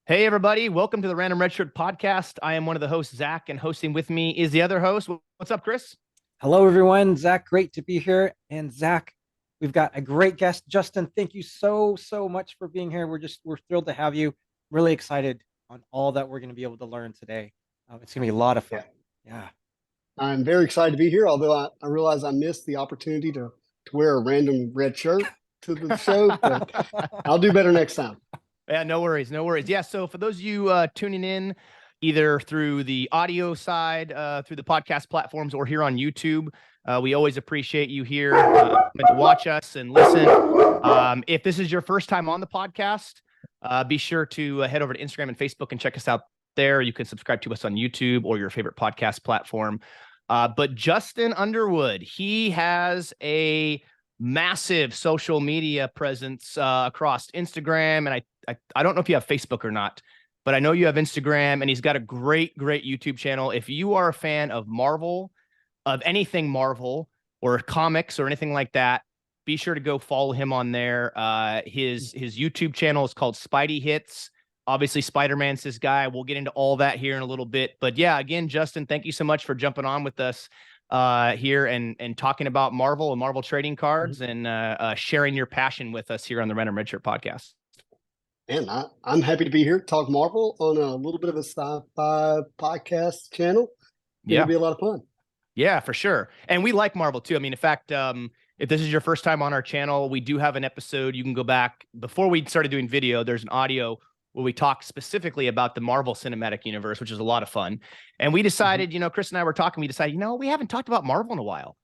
Hey, everybody. Welcome to the Random Redshirt Podcast. I am one of the hosts, Zach, and hosting with me is the other host. What's up, Chris? Hello, everyone. Zach, great to be here. And Zach, we've got a great guest. Justin, thank you so much for being here. We're thrilled to have you. Really excited on all that we're going to be able to learn today. It's going to be a lot of fun. Yeah. I'm very excited to be here, although I realize I missed the opportunity to wear a random red shirt to the show, but I'll do better next time. Yeah, no worries. No worries. Yeah, so for those of you tuning in, either through the audio side, through the podcast platforms, or here on YouTube, we always appreciate you here to watch us and listen. If this is your first time on the podcast, be sure to head over to Instagram and Facebook and check us out there. You can subscribe to us on YouTube or your favorite podcast platform. But Justin Underwood, he has a massive social media presence across Instagram, and I don't know if you have Facebook or not, but I know you have Instagram, and he's got a great YouTube channel. If you are a fan of Marvel, of anything Marvel or comics or anything like that, be sure to go follow him on there. His YouTube channel is called Spidey Hits. Obviously, Spider-Man's his guy. We'll get into all that here in a little bit. But yeah, again, Justin, thank you so much for jumping on with us here and talking about Marvel and Marvel trading cards and sharing your passion with us here on the Random Redshirt Podcast. And I'm happy to be here to talk Marvel on a little bit of a sci-fi podcast channel. It'll be a lot of fun. Yeah, for sure. And we like Marvel too. I mean, in fact, if this is your first time on our channel, we do have an episode. You can go back before we started doing video. There's an audio where we talk specifically about the Marvel Cinematic Universe, which is a lot of fun. And we decided, Chris and I were talking, we decided, we haven't talked about Marvel in a while.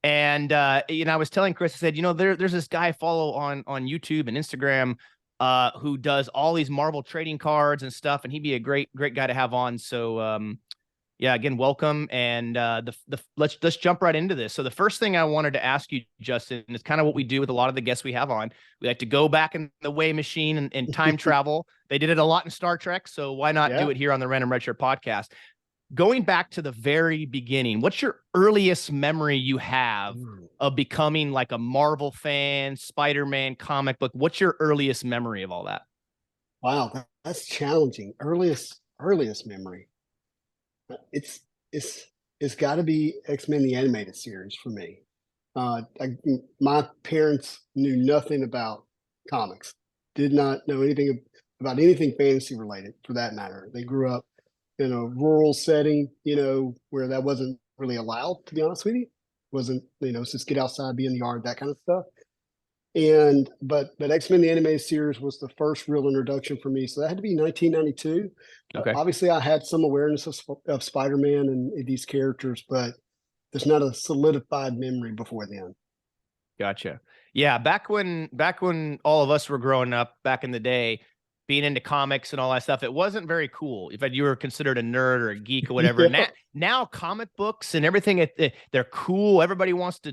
And, I was telling Chris, I said, there's this guy I follow on YouTube and Instagram who does all these Marvel trading cards and stuff. And he'd be a great guy to have on. So, yeah, again, welcome. And let's jump right into this. So the first thing I wanted to ask you, Justin, is kind of what we do with a lot of the guests we have on. We like to go back in the way machine and time travel. They did it a lot in Star Trek, so why not do it here on the Random Redshirt Podcast? Going back to the very beginning, what's your earliest memory you have of becoming like a Marvel fan, Spider-Man comic book? What's your earliest memory of all that? Wow, that's challenging. Earliest memory. It's got to be X-Men the Animated Series for me. My parents knew nothing about comics, did not know anything about anything fantasy related, for that matter. They grew up in a rural setting, where that wasn't really allowed, to be honest with you. Wasn't, just get outside, be in the yard, that kind of stuff. But X-Men the Animated Series was the first real introduction for me. So that had to be 1992. Okay. Obviously, I had some awareness of Spider-Man and these characters, but there's not a solidified memory before then. Gotcha. Yeah, back when all of us were growing up back in the day, being into comics and all that stuff, it wasn't very cool. If you were considered a nerd or a geek or whatever. Now comic books and everything, they're cool. Everybody wants to,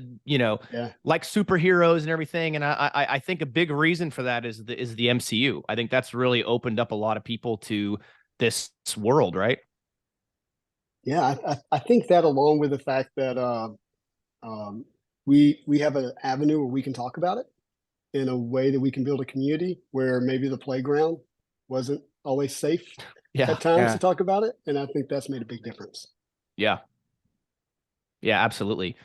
like superheroes and everything. And I think a big reason for that is the MCU. I think that's really opened up a lot of people to this world, right? Yeah, I think that, along with the fact that we have an avenue where we can talk about it in a way that we can build a community where maybe the playground wasn't always safe at times to talk about it. And I think that's made a big difference. Yeah. Yeah, absolutely.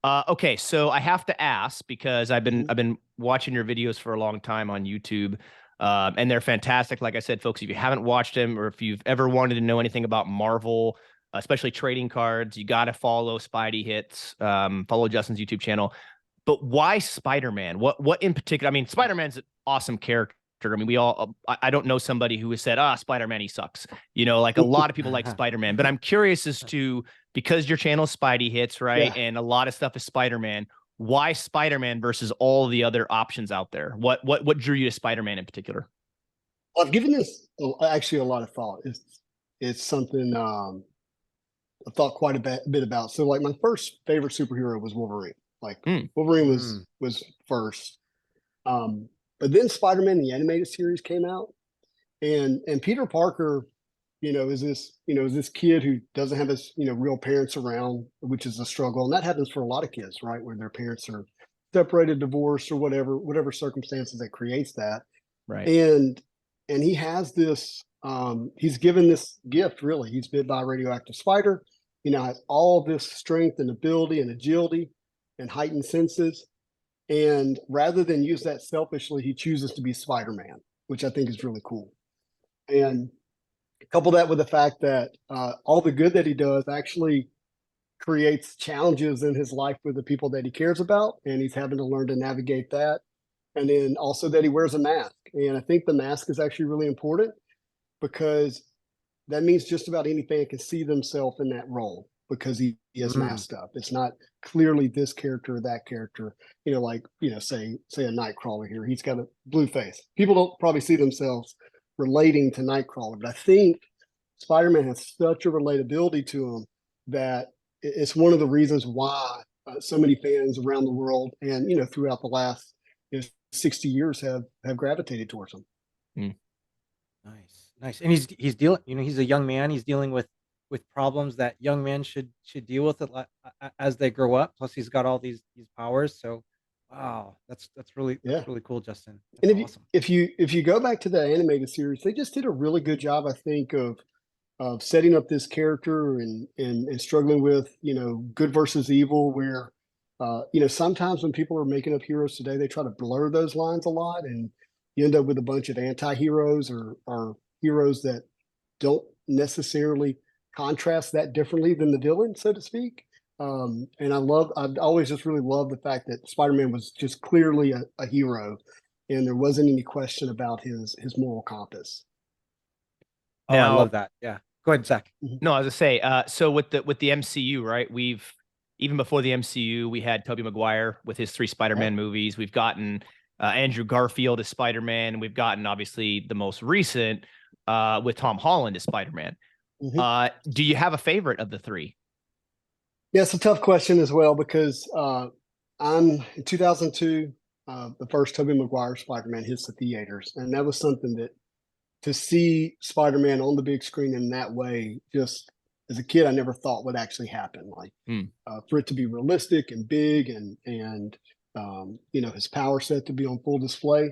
Okay, so I have to ask, because I've been watching your videos for a long time on YouTube, and they're fantastic. Like I said, folks, if you haven't watched them, or if you've ever wanted to know anything about Marvel, especially trading cards, you got to follow Spidey Hits, follow Justin's YouTube channel. But why Spider-Man? What in particular? I mean, Spider-Man's an awesome character. I mean, I don't know somebody who has said, Spider-Man, he sucks. Like a lot of people like Spider-Man. But I'm curious as to, because your channel is Spidey Hits, right? Yeah. And a lot of stuff is Spider-Man. Why Spider-Man versus all the other options out there? What drew you to Spider-Man in particular? Well, I've given this actually a lot of thought. It's something I thought quite a bit about. So, like, my first favorite superhero was Wolverine. Like Wolverine was first. But then Spider-Man the Animated Series came out, and Peter Parker, is this kid who doesn't have his real parents around, which is a struggle, and that happens for a lot of kids, right? Where their parents are separated, divorced, or whatever circumstances that creates that. Right. And he has this He's given this gift, really. He's bit by a radioactive spider. He now has all this strength and ability and agility and heightened senses. And rather than use that selfishly, he chooses to be Spider-Man, which I think is really cool. And couple that with the fact that all the good that he does actually creates challenges in his life with the people that he cares about, and he's having to learn to navigate that. And then also that he wears a mask. And I think the mask is actually really important because that means just about any fan can see themselves in that role because he is masked up. It's not clearly this character or that character, like, say a Nightcrawler here. He's got a blue face. People don't probably see themselves relating to Nightcrawler, but I think Spider-Man has such a relatability to him that it's one of the reasons why so many fans around the world and throughout the last 60 years have gravitated towards him. Nice. And he's dealing. He's a young man. He's dealing with problems that young men should deal with as they grow up. Plus, he's got all these powers. So, wow, that's really cool, Justin. That's and awesome. If you go back to the animated series, they just did a really good job, I think, of setting up this character and struggling with good versus evil, where sometimes when people are making up heroes today, they try to blur those lines a lot, and you end up with a bunch of anti-heroes or heroes that don't necessarily contrast that differently than the villain, so to speak. And I've always just really loved the fact that Spider-Man was just clearly a hero, and there wasn't any question about his moral compass. Now, I love that. Yeah. Go ahead, Zach. No, I was gonna say, so with the MCU, right? Even before the MCU, we had Tobey Maguire with his 3 Spider-Man movies. We've gotten Andrew Garfield as Spider-Man. We've gotten obviously the most recent with Tom Holland as Spider-Man. Do you have a favorite of the 3? Yeah, it's a tough question as well because in 2002, the first Tobey Maguire Spider-Man hits the theaters, and that was something that to see Spider-Man on the big screen in that way, just as a kid, I never thought would actually happen. Like for it to be realistic and big, and his power set to be on full display.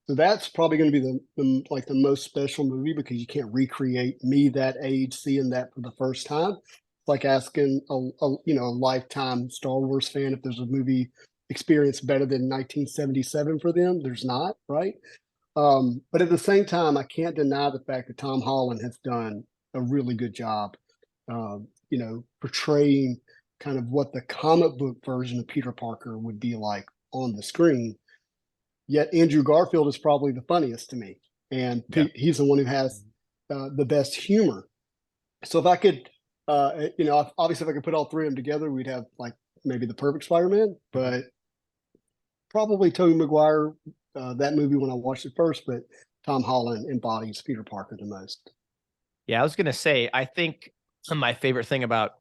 So that's probably going to be the most special movie because you can't recreate me that age seeing that for the first time. It's like asking a lifetime Star Wars fan if there's a movie experience better than 1977 for them. There's not, right? But at the same time, I can't deny the fact that Tom Holland has done a really good job, portraying kind of what the comic book version of Peter Parker would be like on the screen. Yet Andrew Garfield is probably the funniest to me, and he's the one who has the best humor. So if I could, obviously if I could put all 3 of them together, we'd have like maybe the perfect Spider-Man, but probably Tobey Maguire, that movie when I watched it first, but Tom Holland embodies Peter Parker the most. Yeah, I was going to say, I think my favorite thing about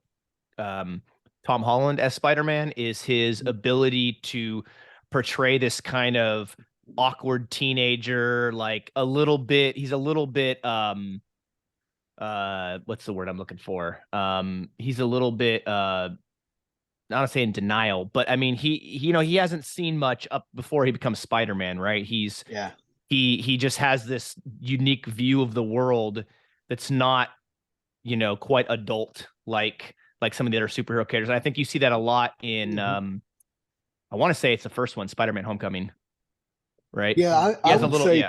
Tom Holland as Spider-Man is his ability to portray this kind of awkward teenager, like he's a little bit what's the word I'm looking for? He's a little bit not to say in denial, but I mean he hasn't seen much up before he becomes Spider-Man, right? He just has this unique view of the world that's not quite adult like some of the other superhero characters. And I think you see that a lot in I want to say it's the first one, Spider-Man Homecoming, right? Yeah, I would say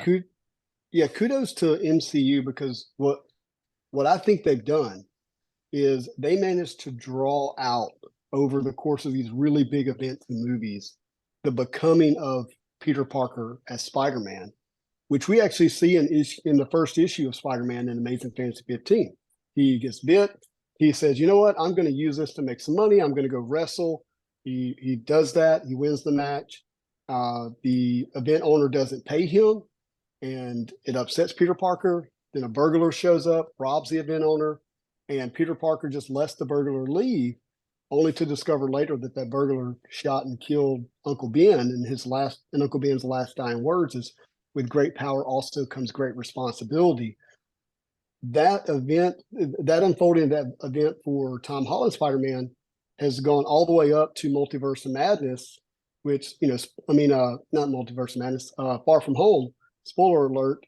yeah. Kudos to MCU because what I think they've done is they managed to draw out over the course of these really big events and movies the becoming of Peter Parker as Spider-Man, which we actually see in the first issue of Spider-Man in Amazing Fantasy 15. He gets bit. He says, you know what? I'm going to use this to make some money. I'm going to go wrestle. He does that. He wins the match. The event owner doesn't pay him, and it upsets Peter Parker. Then a burglar shows up, robs the event owner, and Peter Parker just lets the burglar leave, only to discover later that burglar shot and killed Uncle Ben. And Uncle Ben's last dying words is, "With great power also comes great responsibility." That unfolding of that event for Tom Holland Spider-Man has gone all the way up to Multiverse of Madness, which, not Multiverse of Madness, Far From Home, spoiler alert.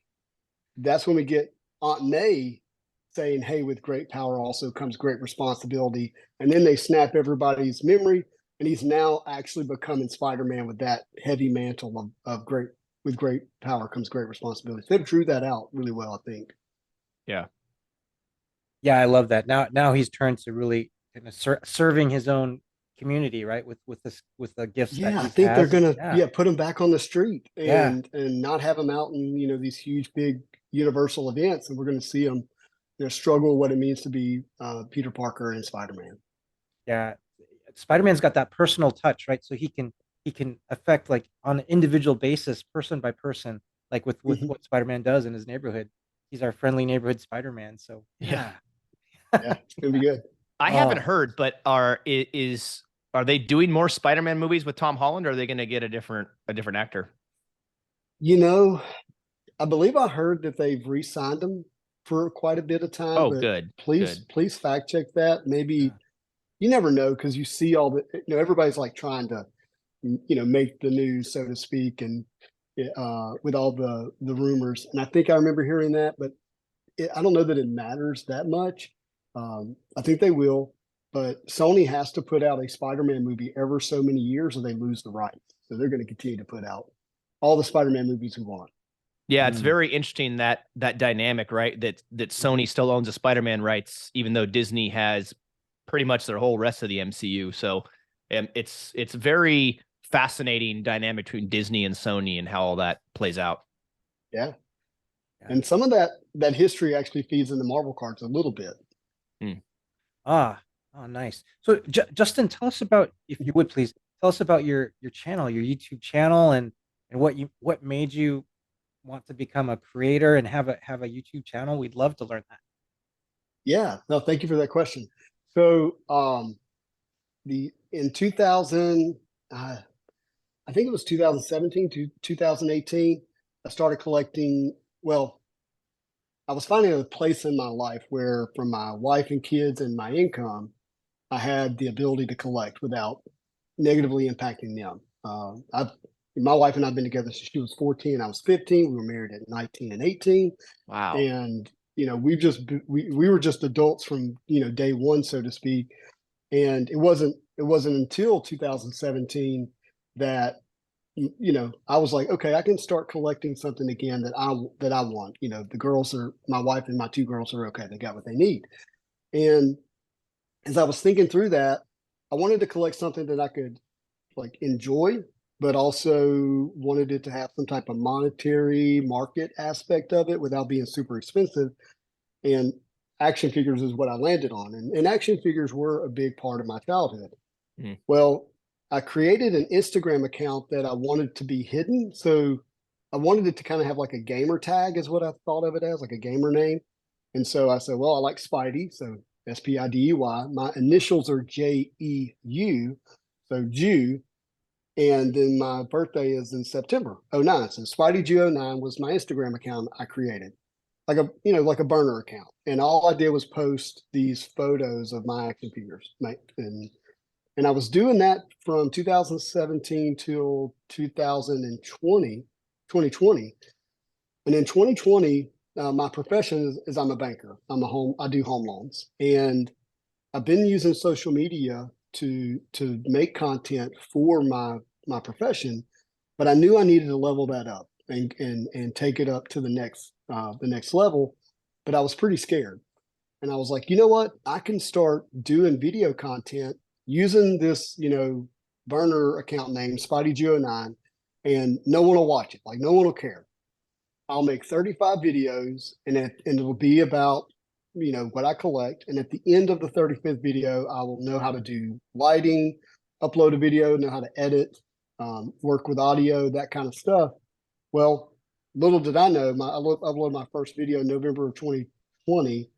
That's when we get Aunt May saying, "Hey, with great power also comes great responsibility," and then they snap everybody's memory, and he's now actually becoming Spider-Man with that heavy mantle of great. With great power comes great responsibility. They drew that out really well, I think. Yeah. Yeah, I love that. Now he's turned to really kind of serving his own community, right? With the gifts that Yeah, I he think they're has. gonna Yeah, put him back on the street yeah, and not have him out in these huge big universal events, and we're gonna see him struggle what it means to be Peter Parker and Spider-Man. yeah. Spider-Man's got that personal touch, right? So he can affect like on an individual basis, person by person, like with Mhm. what Spider-Man does in his neighborhood. He's our friendly neighborhood Spider-Man. So Yeah. yeah. Yeah, it's gonna be good. I haven't Oh, heard, but are they doing more Spider-Man movies with Tom Holland, or are they going to get a different actor? You know, I believe I heard that they've re-signed him for quite a bit of time, Oh, but good, please, good. please fact check that. Maybe yeah. you never know because you see all the everybody's like trying to make the news, so to speak, and with all the rumors. And I think I remember hearing that, but I don't know that it matters that much. I think they will, but Sony has to put out a Spider-Man movie every so many years, or they lose the rights. So they're going to continue to put out all the Spider-Man movies we want. Yeah, it's Mm. very interesting that dynamic, right? That Sony still owns the Spider-Man rights, even though Disney has pretty much their whole rest of the MCU. So, it's very fascinating dynamic between Disney and Sony and how all that plays out. Yeah, Yeah. and some of that history actually feeds into Marvel cards a little bit. Mm. Ah, oh, nice. So, Justin, tell us about, if you would please, tell us about your channel, your YouTube channel, and what made you want to become a creator and have a YouTube channel. We'd love to learn that. Yeah, no, thank you for that question. So, the in 2000, I think it was 2017 to 2018, I started collecting. Well, I was finding a place in my life where, from my wife and kids and my income, I had the ability to collect without negatively impacting them. My wife and I've been together since she was 14. I was 15. We were married at 19 and 18, Wow. and we were just adults from day one, so to speak. And it wasn't until 2017 that I was like, okay, I can start collecting something again that I want. The girls are my wife and my two girls are okay. They got what they need. And as I was thinking through that, I wanted to collect something that I could like enjoy, but also wanted it to have some type of monetary market aspect of it without being super expensive. And action figures is what I landed on. And action figures were a big part of my childhood. Mm. Well, I created an Instagram account that I wanted to be hidden. So I wanted it to kind of have like a gamer tag, is what I thought of it as, like a gamer name. And so I said, well, I like Spidey. So Spidey. My initials are JEU. So Jew. And then my birthday is in September '09. So Spidey Jew '09 was my Instagram account I created. Like a burner account. And all I did was post these photos of my action figures. And I was doing that from 2017 till 2020. And in 2020, my profession is I'm a banker. I do home loans. And I've been using social media to make content for my profession, but I knew I needed to level that up and take it up to the next level. But I was pretty scared. And I was like, you know what? I can start doing video content using this, burner account name, Spidey09, and no one will watch it. Like, no one will care. I'll make 35 videos, and it'll be about, what I collect. And at the end of the 35th video, I will know how to do lighting, upload a video, know how to edit, work with audio, that kind of stuff. Well, little did I know, I uploaded my first video in November of 2020.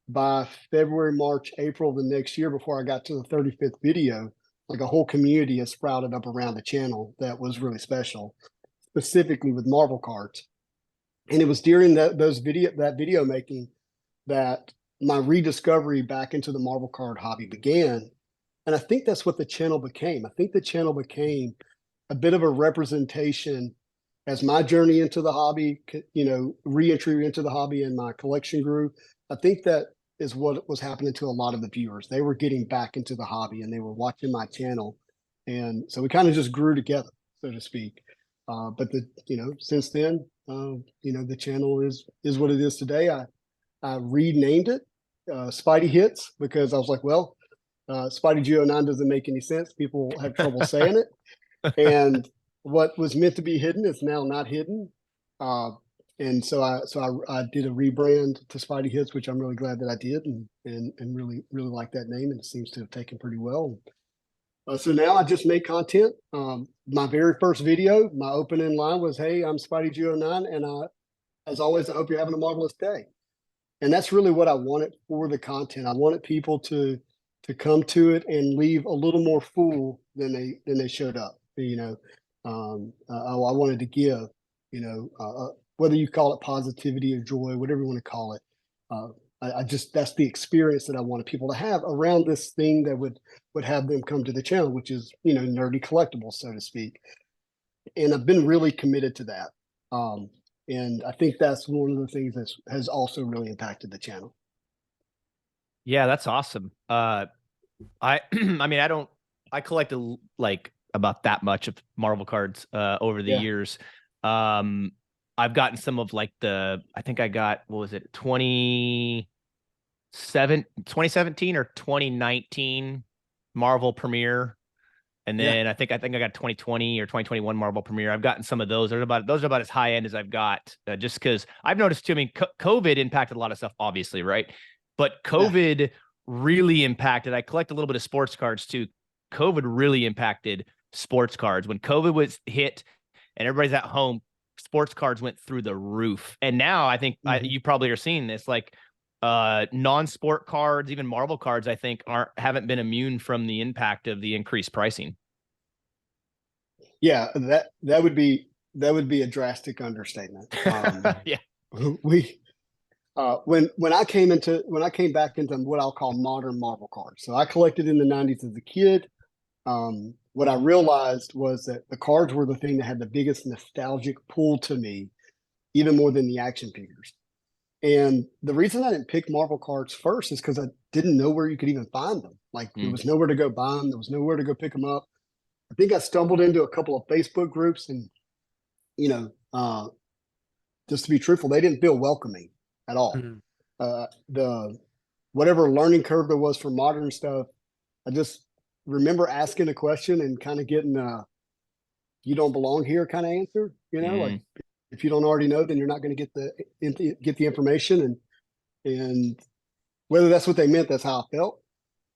By February, March, April the next year, before I got to the 35th video, like a whole community has sprouted up around the channel that was really special, specifically with Marvel cards. And it was during that video making that my rediscovery back into the Marvel card hobby began. And I think that's what the channel became. I think the channel became a bit of a representation as my journey into the hobby, reentry into the hobby and my collection grew, I think that is what was happening to a lot of the viewers. They were getting back into the hobby and they were watching my channel. And so we kind of just grew together, so to speak. But since then, the channel is what it is today. I renamed it Spidey Hits because I was like, well, Spidey G09 doesn't make any sense. People have trouble saying it. And what was meant to be hidden is now not hidden. And so I did a rebrand to Spidey Hits, which I'm really glad that I did, and really like that name, and it seems to have taken pretty well. So now I just make content. My very first video, my opening line was, "Hey, I'm Spidey G09, and as always, I hope you're having a marvelous day." And that's really what I wanted for the content. I wanted people to come to it and leave a little more full than they showed up. I wanted to give, whether you call it positivity or joy, whatever you want to call it. That's the experience that I wanted people to have around this thing that would have them come to the channel, which is, nerdy collectibles, so to speak. And I've been really committed to that. And I think that's one of the things that has also really impacted the channel. Yeah, that's awesome. I mean, I collected like about that much of Marvel cards over the years. I've gotten some of like I think I got, what was it, 2017 or 2019 Marvel Premiere. And then I think I got 2020 or 2021 Marvel Premiere. I've gotten some of those. Those are about as high end as I've got, just because I've noticed too. I mean, COVID impacted a lot of stuff, obviously, right? But COVID really impacted. I collect a little bit of sports cards too. COVID really impacted sports cards. When COVID was hit and everybody's at home, sports cards went through the roof. And now I think you probably are seeing this, like non-sport cards, even Marvel cards, I think haven't been immune from the impact of the increased pricing. Yeah, that would be a drastic understatement. Yeah. When I came back into what I'll call modern Marvel cards. So I collected in the 90s as a kid. What I realized was that the cards were the thing that had the biggest nostalgic pull to me, even more than the action figures. And the reason I didn't pick Marvel cards first is because I didn't know where you could even find them. Like there was nowhere to go buy them. There was nowhere to go pick them up. I think I stumbled into a couple of Facebook groups, and just to be truthful, they didn't feel welcoming at all. The whatever learning curve there was for modern stuff, I just remember asking a question and kind of getting "you don't belong here" kind of answer. Like if you don't already know, then you're not going to get the information, and whether that's what they meant, that's how I felt.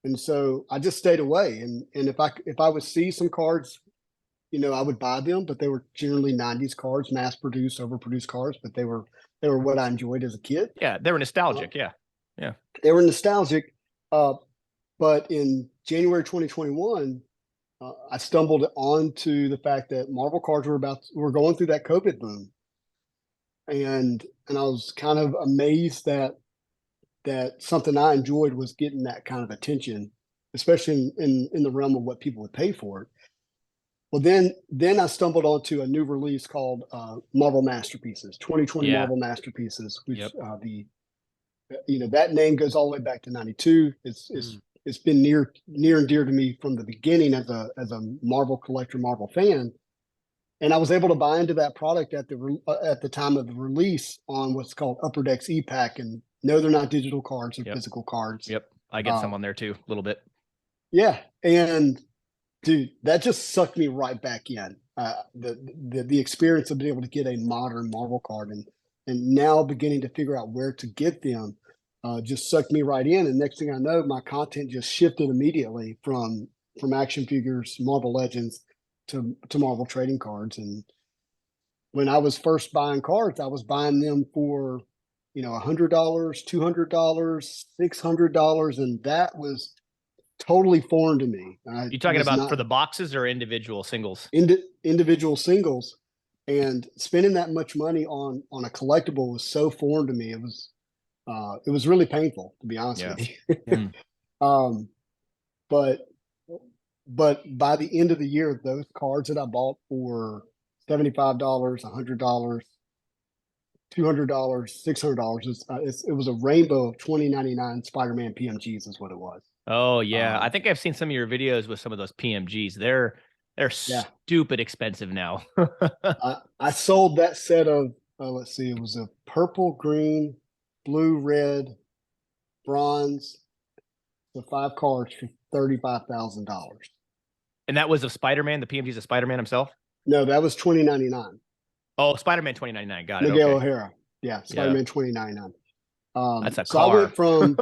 And so I just stayed away. And if I would see some cards, I would buy them, but they were generally 90s cards, mass produced, overproduced cards, but they were what I enjoyed as a kid. Yeah, they were nostalgic. Yeah. They were nostalgic. But in January 2021, I stumbled onto the fact that Marvel cards were going through that COVID boom. And I was kind of amazed that something I enjoyed was getting that kind of attention, especially in the realm of what people would pay for it. Well, then I stumbled onto a new release called Marvel Masterpieces, 2020 Marvel Masterpieces, which that name goes all the way back to 92. It's been near and dear to me from the beginning as a Marvel collector, Marvel fan. And I was able to buy into that product at the time of the release on what's called Upper Decks E-Pack. And no, they're not digital cards; they're physical cards. Yep, I get some on there too, a little bit. Yeah, and dude, that just sucked me right back in. The experience of being able to get a modern Marvel card and now beginning to figure out where to get them just sucked me right in. And next thing I know, my content just shifted immediately from action figures, Marvel Legends to Marvel trading cards. And when I was first buying cards, I was buying them for $100, $200, $600, and that was totally foreign to me. You talking about for the boxes or individual singles? Individual singles, and spending that much money on a collectible was so foreign to me. It was really painful, to be honest with you. But by the end of the year, those cards that I bought for $75, $100, $200, $600. It was a rainbow of 2099 Spider-Man PMGs is what it was. Oh yeah, I think I've seen some of your videos with some of those PMGs. They're Yeah. stupid expensive now. I sold that set of let's see, it was a purple, green, blue, red, bronze, the 5 cards for $35,000. And that was of Spider-Man. The PMGs of Spider-Man himself. No, that was 2099. Oh, Spider-Man 2099. Got it. Miguel Okay. O'Hara. Yeah, Spider-Man 2099. That's a so car. I went from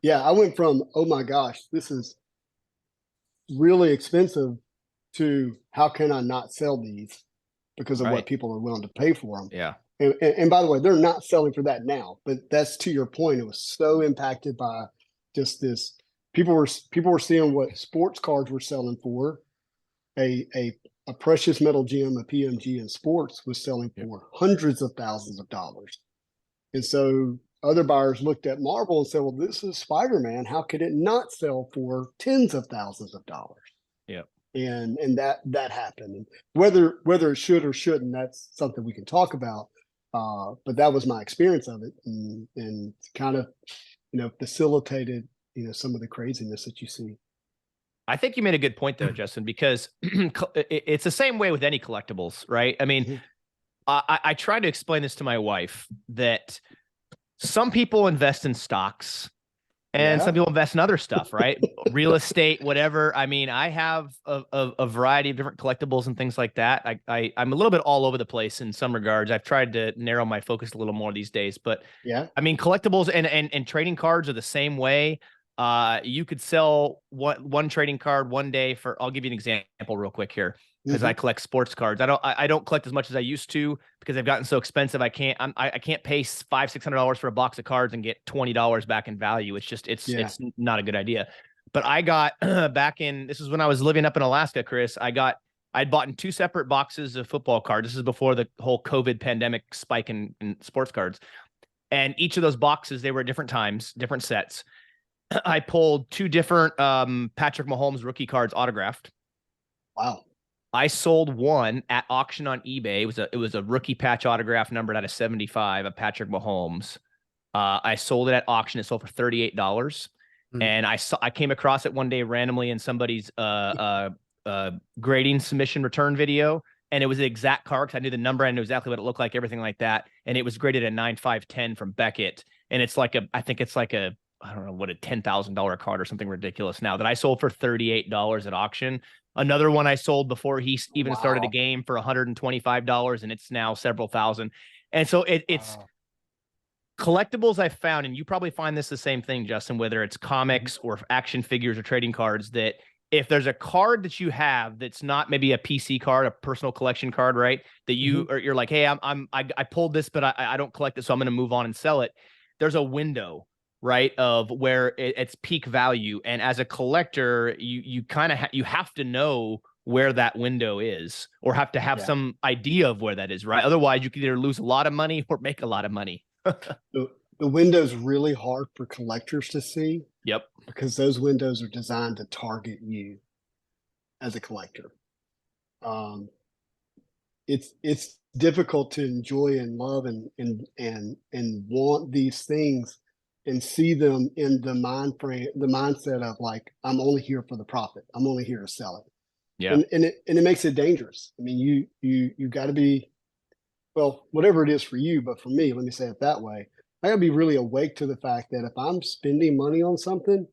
I went from, oh my gosh, this is really expensive to how can I not sell these because of what people are willing to pay for them. Yeah. And by the way, they're not selling for that now, but that's to your point. It was so impacted by just this. People were seeing what sports cards were selling for. A precious metal gem, a PMG in sports was selling for hundreds of thousands of dollars. And so other buyers looked at Marvel and said, well, this is Spider-Man. How could it not sell for tens of thousands of dollars? Yeah. And that happened. And whether it should or shouldn't, that's something we can talk about. But that was my experience of it, and kind of, facilitated, some of the craziness that you see. I think you made a good point though, Justin, because it's the same way with any collectibles, right? I mean, I try to explain this to my wife that some people invest in stocks and some people invest in other stuff, right? Real estate, whatever. I mean, I have a variety of different collectibles and things like that. I'm a little bit all over the place in some regards. I've tried to narrow my focus a little more these days, but I mean, collectibles and trading cards are the same way. You could sell one trading card one day for, I'll give you an example real quick here, because I collect sports cards. I don't collect as much as I used to because they've gotten so expensive. I can't pay $500-$600 for a box of cards and get $20 back in value. It's just, it's not a good idea. But I got back in, this is when I was living up in Alaska, Chris, I'd bought in 2 separate boxes of football cards. This is before the whole COVID pandemic spike in sports cards. And each of those boxes, they were at different times, different sets. I pulled 2 different Patrick Mahomes rookie cards autographed. Wow. I sold one at auction on eBay. It was a rookie patch autograph numbered out of 75 of Patrick Mahomes. I sold it at auction. It sold for $38. And I came across it one day randomly in somebody's grading submission return video. And it was the exact card because I knew the number. I knew exactly what it looked like, everything like that. And it was graded a 9.510 from Beckett. And it's like I think it's like a, I don't know what, a $10,000 card or something ridiculous now that I sold for $38 at auction. Another one I sold before he even started a game for $125, and it's now several thousand. And so it's collectibles I found, and you probably find this the same thing, Justin, whether it's comics or action figures or trading cards, that if there's a card that you have that's not maybe a PC card, a personal collection card, right? That you're like, hey, I pulled this, but I don't collect it, so I'm going to move on and sell it. There's a window, right, of where it's peak value, and as a collector, you kind of you have to know where that window is, or have to have some idea of where that is, right? Otherwise, you can either lose a lot of money or make a lot of money. The window's really hard for collectors to see. Yep. Because those windows are designed to target you as a collector. It's difficult to enjoy and love and want these things and see them in the mindset of like, I'm only here for the profit. I'm only here to sell it. Yeah. And it makes it dangerous. I mean, you got to be, well, whatever it is for you, but for me, let me say it that way. I gotta be really awake to the fact that if I'm spending money on something,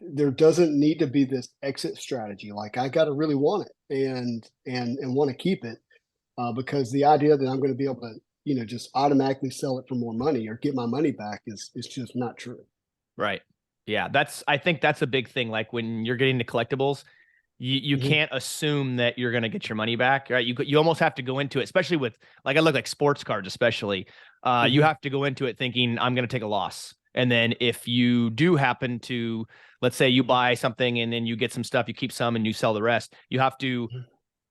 there doesn't need to be this exit strategy. Like I gotta really want it and want to keep it, because the idea that I'm going to be able to, just automatically sell it for more money or get my money back is just not true. Right. Yeah. I think that's a big thing. Like when you're getting to collectibles, you can't assume that you're going to get your money back, right? You almost have to go into it, especially with, like, I look like sports cards, especially. You have to go into it thinking, I'm going to take a loss. And then if you do happen to, let's say you buy something and then you get some stuff, you keep some and you sell the rest, you have to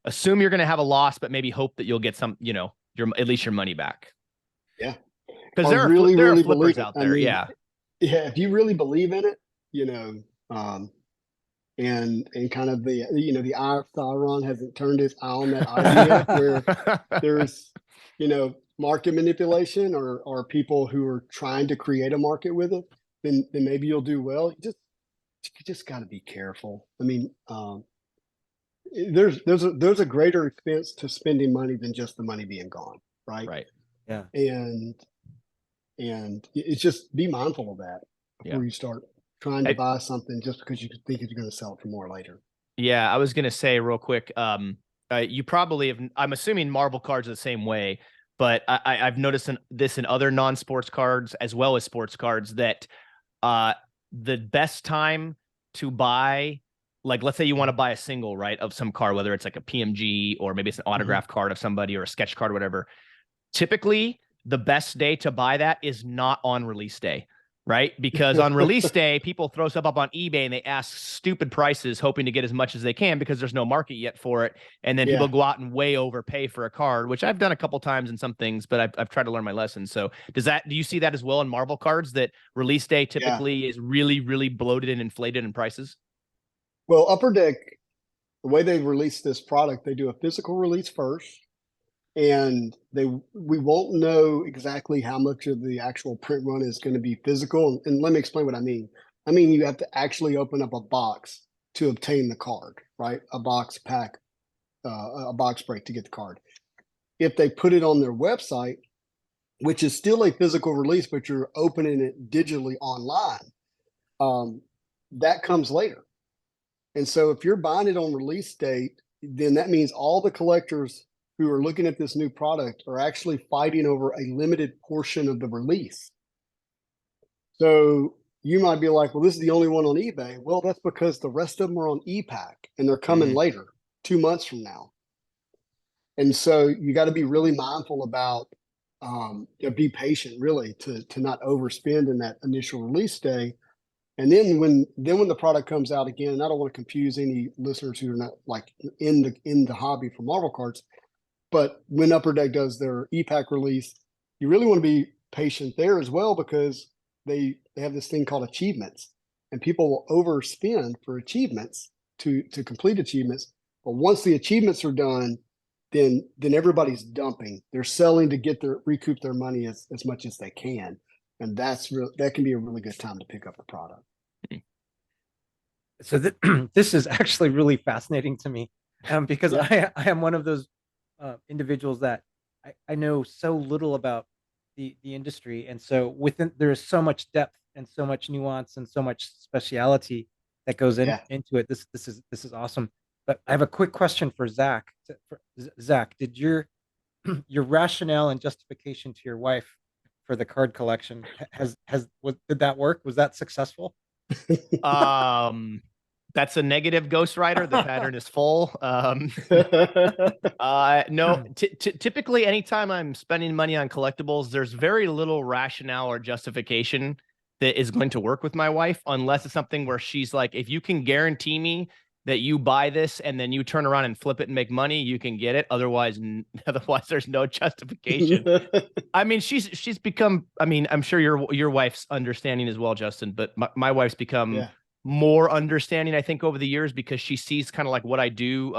assume you're going to have a loss, but maybe hope that you'll get some, at least your money back. Yeah. Because there are flippers out there. Yeah. If you really believe in it, and kind of the the eye of Sauron hasn't turned his eye on that item yet, where there's market manipulation or people who are trying to create a market with it, then maybe you'll do well. You just got to be careful. I mean, there's a greater expense to spending money than just the money being gone, right? Right. Yeah. And it's just be mindful of that before you start trying to buy something just because you think you're going to sell it for more later. Yeah, I was gonna say real quick. You probably have. I'm assuming Marvel cards are the same way, but I've noticed this in other non-sports cards as well as sports cards that the best time to buy, like, let's say you want to buy a single, right, of some card, whether it's like a PMG or maybe it's an autograph card of somebody or a sketch card or whatever. Typically, the best day to buy that is not on release day, right? Because on release day, people throw stuff up on eBay and they ask stupid prices, hoping to get as much as they can because there's no market yet for it. And then people go out and way overpay for a card, which I've done a couple times in some things, but I've tried to learn my lesson. So do you see that as well in Marvel cards, that release day typically is really, really bloated and inflated in prices? Well, Upper Deck, the way they release this product, they do a physical release first. And we won't know exactly how much of the actual print run is going to be physical. And let me explain what I mean. I mean, you have to actually open up a box to obtain the card, right? A box pack, a box break to get the card. If they put it on their website, which is still a physical release, but you're opening it digitally online, that comes later. And so if you're buying it on release date, then that means all the collectors who are looking at this new product are actually fighting over a limited portion of the release. So you might be like, well, this is the only one on eBay. Well, that's because the rest of them are on ePack and they're coming later, 2 months from now. And so you got to be really mindful about, be patient really to not overspend in that initial release day. And then when the product comes out again, and I don't want to confuse any listeners who are not like in the hobby for Marvel cards, but when Upper Deck does their ePack release, you really want to be patient there as well, because they have this thing called achievements, and people will overspend for achievements to complete achievements. But once the achievements are done, then everybody's dumping. They're selling to recoup their money as much as they can, and that can be a really good time to pick up the product. So this is actually really fascinating to me, because I am one of those individuals that I know so little about the industry, and so there is so much depth and so much nuance and so much speciality that goes into it. This is awesome. But I have a quick question for Zach. Zach, did your rationale and justification to your wife for the card collection did that work? Was that successful? That's a negative ghostwriter. The pattern is full. No, typically anytime I'm spending money on collectibles, there's very little rationale or justification that is going to work with my wife, unless it's something where she's like, if you can guarantee me that you buy this and then you turn around and flip it and make money, you can get it. Otherwise there's no justification. I mean, she's become, I mean, I'm sure your wife's understanding as well, Justin, but my wife's become more understanding, I think, over the years, because she sees kind of like what I do.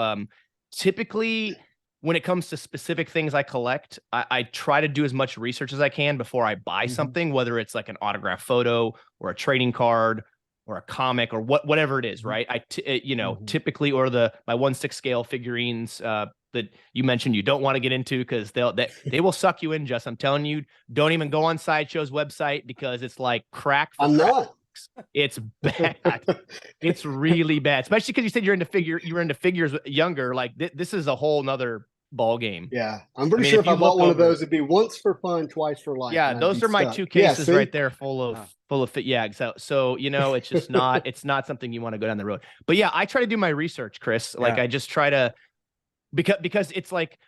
Typically, when it comes to specific things I collect, I try to do as much research as I can before I buy something, whether it's like an autographed photo or a trading card or a comic or whatever it is, right? Typically, or my 1/6 scale figurines that you mentioned you don't want to get into, because they will suck you in. Just, I'm telling you, don't even go on Sideshow's website, because it's like crack. Not. It's bad. It's really bad, especially because you said you're into figures younger. Like this is a whole nother ball game. Yeah, I'm pretty sure if I bought one of those, it'd be once for fun, twice for life. Yeah, those are my two cases right there, full of fit. Yeah, so it's just not it's not something you want to go down the road. But yeah, I try to do my research, Chris. Like I just try to, because it's like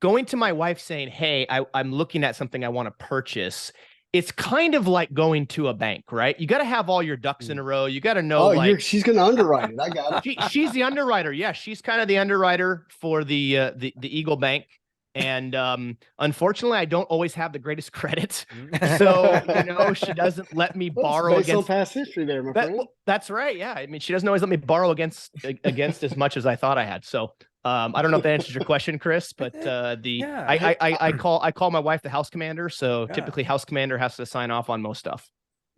going to my wife saying, "Hey, I'm looking at something I want to purchase." It's kind of like going to a bank, right? You got to have all your ducks in a row. You got to know, she's going to underwrite it. I got it. She's the underwriter. Yeah, she's kind of the underwriter for the Eagle Bank, And unfortunately, I don't always have the greatest credit. So, you know, she doesn't let me borrow based against on past history there, my friend. That's right. Yeah. I mean, she doesn't always let me borrow against as much as I thought I had. So I don't know if that answers your question, Chris, but I call my wife the house commander. So typically house commander has to sign off on most stuff.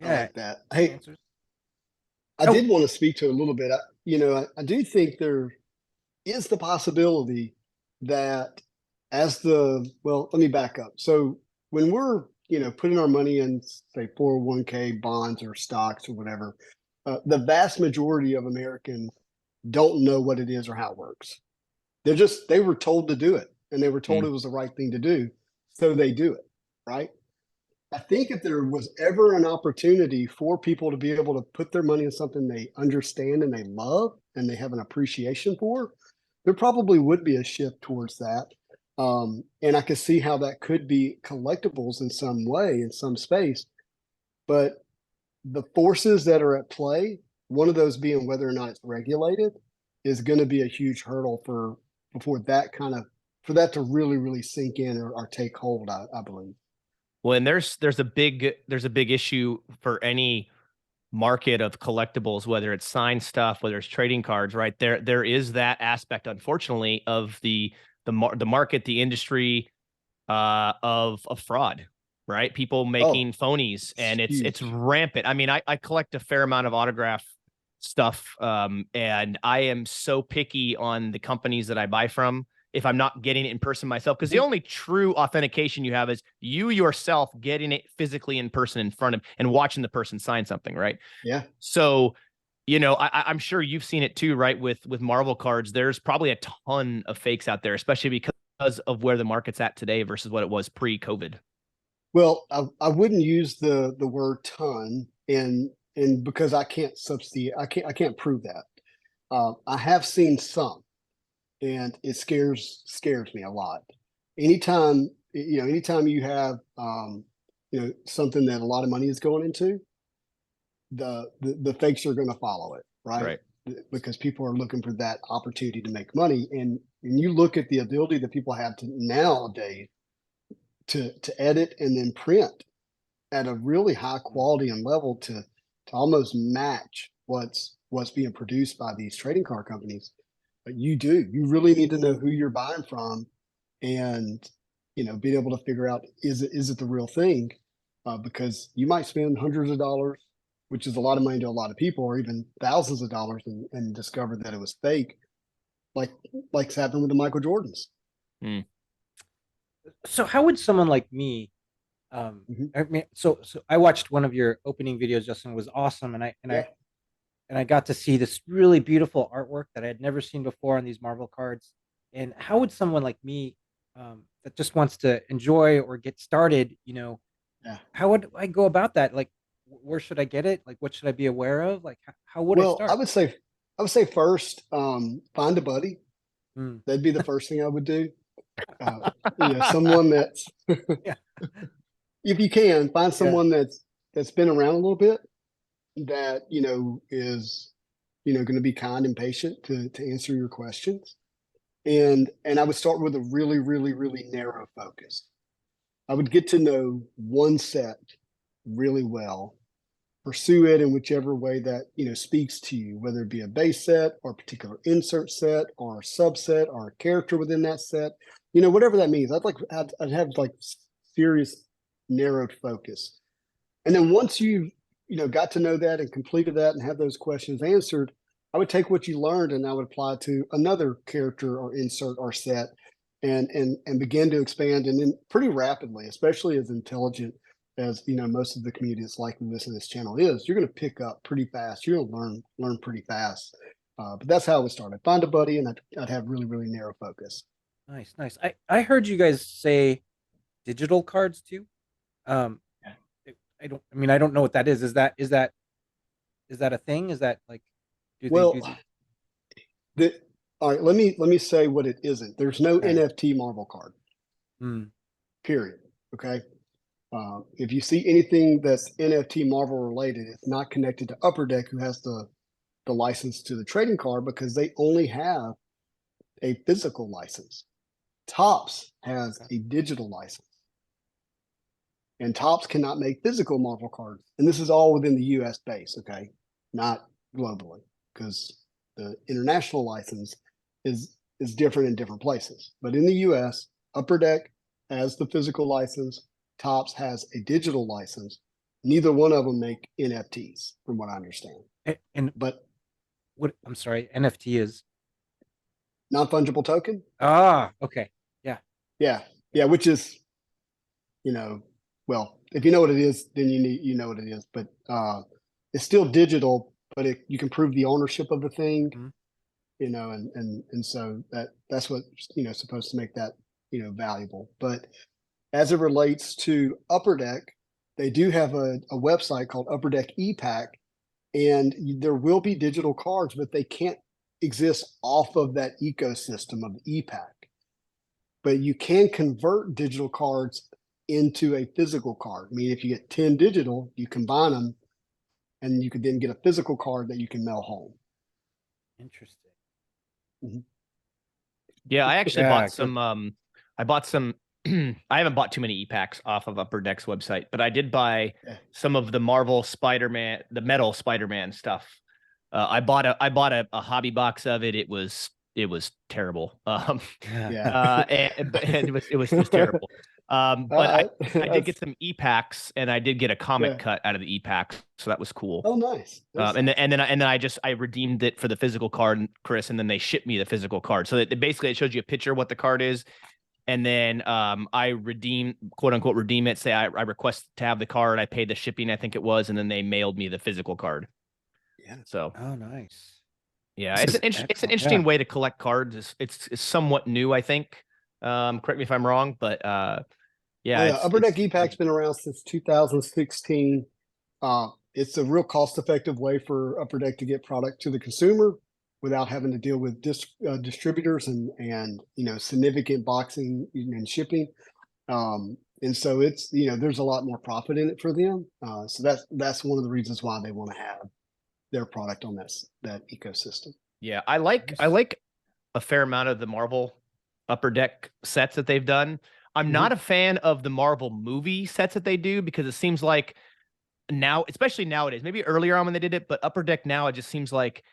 I like that. Hey, I did want to speak to a little bit. I do think there is the possibility that let me back up. So when we're, putting our money in, say, 401k bonds or stocks or whatever, the vast majority of Americans don't know what it is or how it works. They were told to do it, and they were told it was the right thing to do. So they do it, right? I think if there was ever an opportunity for people to be able to put their money in something they understand and they love and they have an appreciation for, there probably would be a shift towards that. And I could see how that could be collectibles in some way, in some space. But the forces that are at play, one of those being whether or not it's regulated, is going to be a huge hurdle for that to really, really sink in or take hold, I believe. Well, and there's a big issue for any market of collectibles, whether it's signed stuff, whether it's trading cards, right? There is that aspect, unfortunately, of the market, the industry of fraud, right? People making phonies, and it's rampant. I mean, I collect a fair amount of autograph stuff, and I am so picky on the companies that I buy from if I'm not getting it in person myself, because the only true authentication you have is you yourself getting it physically in person in front of and watching the person sign something, right? Yeah. So, I'm sure you've seen it too, right? With Marvel cards, there's probably a ton of fakes out there, especially because of where the market's at today versus what it was pre-COVID. Well, I wouldn't use the word ton, and because I can't substitute, I can't prove that. I have seen some, and it scares me a lot. Anytime you have something that a lot of money is going into, the fakes are going to follow it, right? Because people are looking for that opportunity to make money, and you look at the ability that people have to nowadays to edit and then print at a really high quality and level to almost match what's being produced by these trading card companies. But you really need to know who you're buying from, and being able to figure out, is it the real thing? Because you might spend hundreds of dollars, which is a lot of money to a lot of people, or even thousands of dollars, and discover that it was fake, like's happened with the Michael Jordans. So how would someone like me, I mean, so I watched one of your opening videos, Justin, was awesome, and I got to see this really beautiful artwork that I had never seen before on these Marvel cards. And how would someone like me, that just wants to enjoy or get started, how would I go about that? Like, where should I get it? Like, what should I be aware of? Like, how would I start? I would say first, find a buddy. That'd be the first thing I would do. Someone that's if you can find someone that's been around a little bit, that is going to be kind and patient to answer your questions, and I would start with a really, really, really narrow focus. I would get to know one set really well, pursue it in whichever way that speaks to you, whether it be a base set or a particular insert set or a subset or a character within that set, whatever that means. I'd have like serious narrowed focus, and then once you've got to know that and completed that and have those questions answered, I would take what you learned and I would apply it to another character or insert or set, and begin to expand, and then pretty rapidly, especially as intelligent as most of the community that's likely to listen to this channel is, you're going to pick up pretty fast. You're going to learn pretty fast. But that's how I would start. I'd find a buddy, and I'd have really, really narrow focus. Nice. I heard you guys say digital cards too. I don't know what that is. Is that a thing? Is that like, all right, let me say what it isn't. There's no NFT Marvel card. Period. Okay. If you see anything that's NFT Marvel related, it's not connected to Upper Deck, who has the license to the trading card, because they only have a physical license Topps has a digital license. And Topps cannot make physical Marvel cards. And this is all within the US base, okay? Not globally, because the international license is different in different places. But in the US, Upper Deck has the physical license, Topps has a digital license. Neither one of them make NFTs, from what I understand. But what, I'm sorry, NFT is non-fungible token. Okay. Yeah, which is, well, if you know what it is, then you know what it is. But it's still digital, but you can prove the ownership of the thing, and so that's what supposed to make that valuable. But as it relates to Upper Deck, they do have a website called Upper Deck ePack, and there will be digital cards, but they can't exist off of that ecosystem of ePack. But you can convert digital cards into a physical card. I mean, if you get 10 digital, you combine them, and you could then get a physical card that you can mail home. Interesting. Mm-hmm. Yeah, I actually bought some. I bought some. I haven't bought too many e-packs off of Upper Deck's website, but I did buy some of the Marvel Spider-Man, the metal Spider-Man stuff. I bought a hobby box of it. It was terrible. And it was terrible. But I did get some e-packs, and I did get a comic cut out of the e-pack, so that was cool. Oh, nice. And then I redeemed it for the physical card, Chris, and then they shipped me the physical card. So that basically it shows you a picture of what the card is, and then I redeem, quote unquote, redeem it. Say I request to have the card, I paid the shipping, I think it was, and then they mailed me the physical card. Yeah. So. Oh, nice. Yeah, it's an interesting way to collect cards. It's somewhat new, I think. Correct me if I'm wrong, but Upper Deck ePack's been around since 2016. It's a real cost-effective way for Upper Deck to get product to the consumer without having to deal with distributors and significant boxing and shipping. And so it's there's a lot more profit in it for them. So that's one of the reasons why they want to have their product on that ecosystem. Yeah, I like a fair amount of the Marvel Upper Deck sets that they've done. I'm not a fan of the Marvel movie sets that they do, because it seems like now, especially nowadays, maybe earlier on when they did it, but Upper Deck now, it just seems like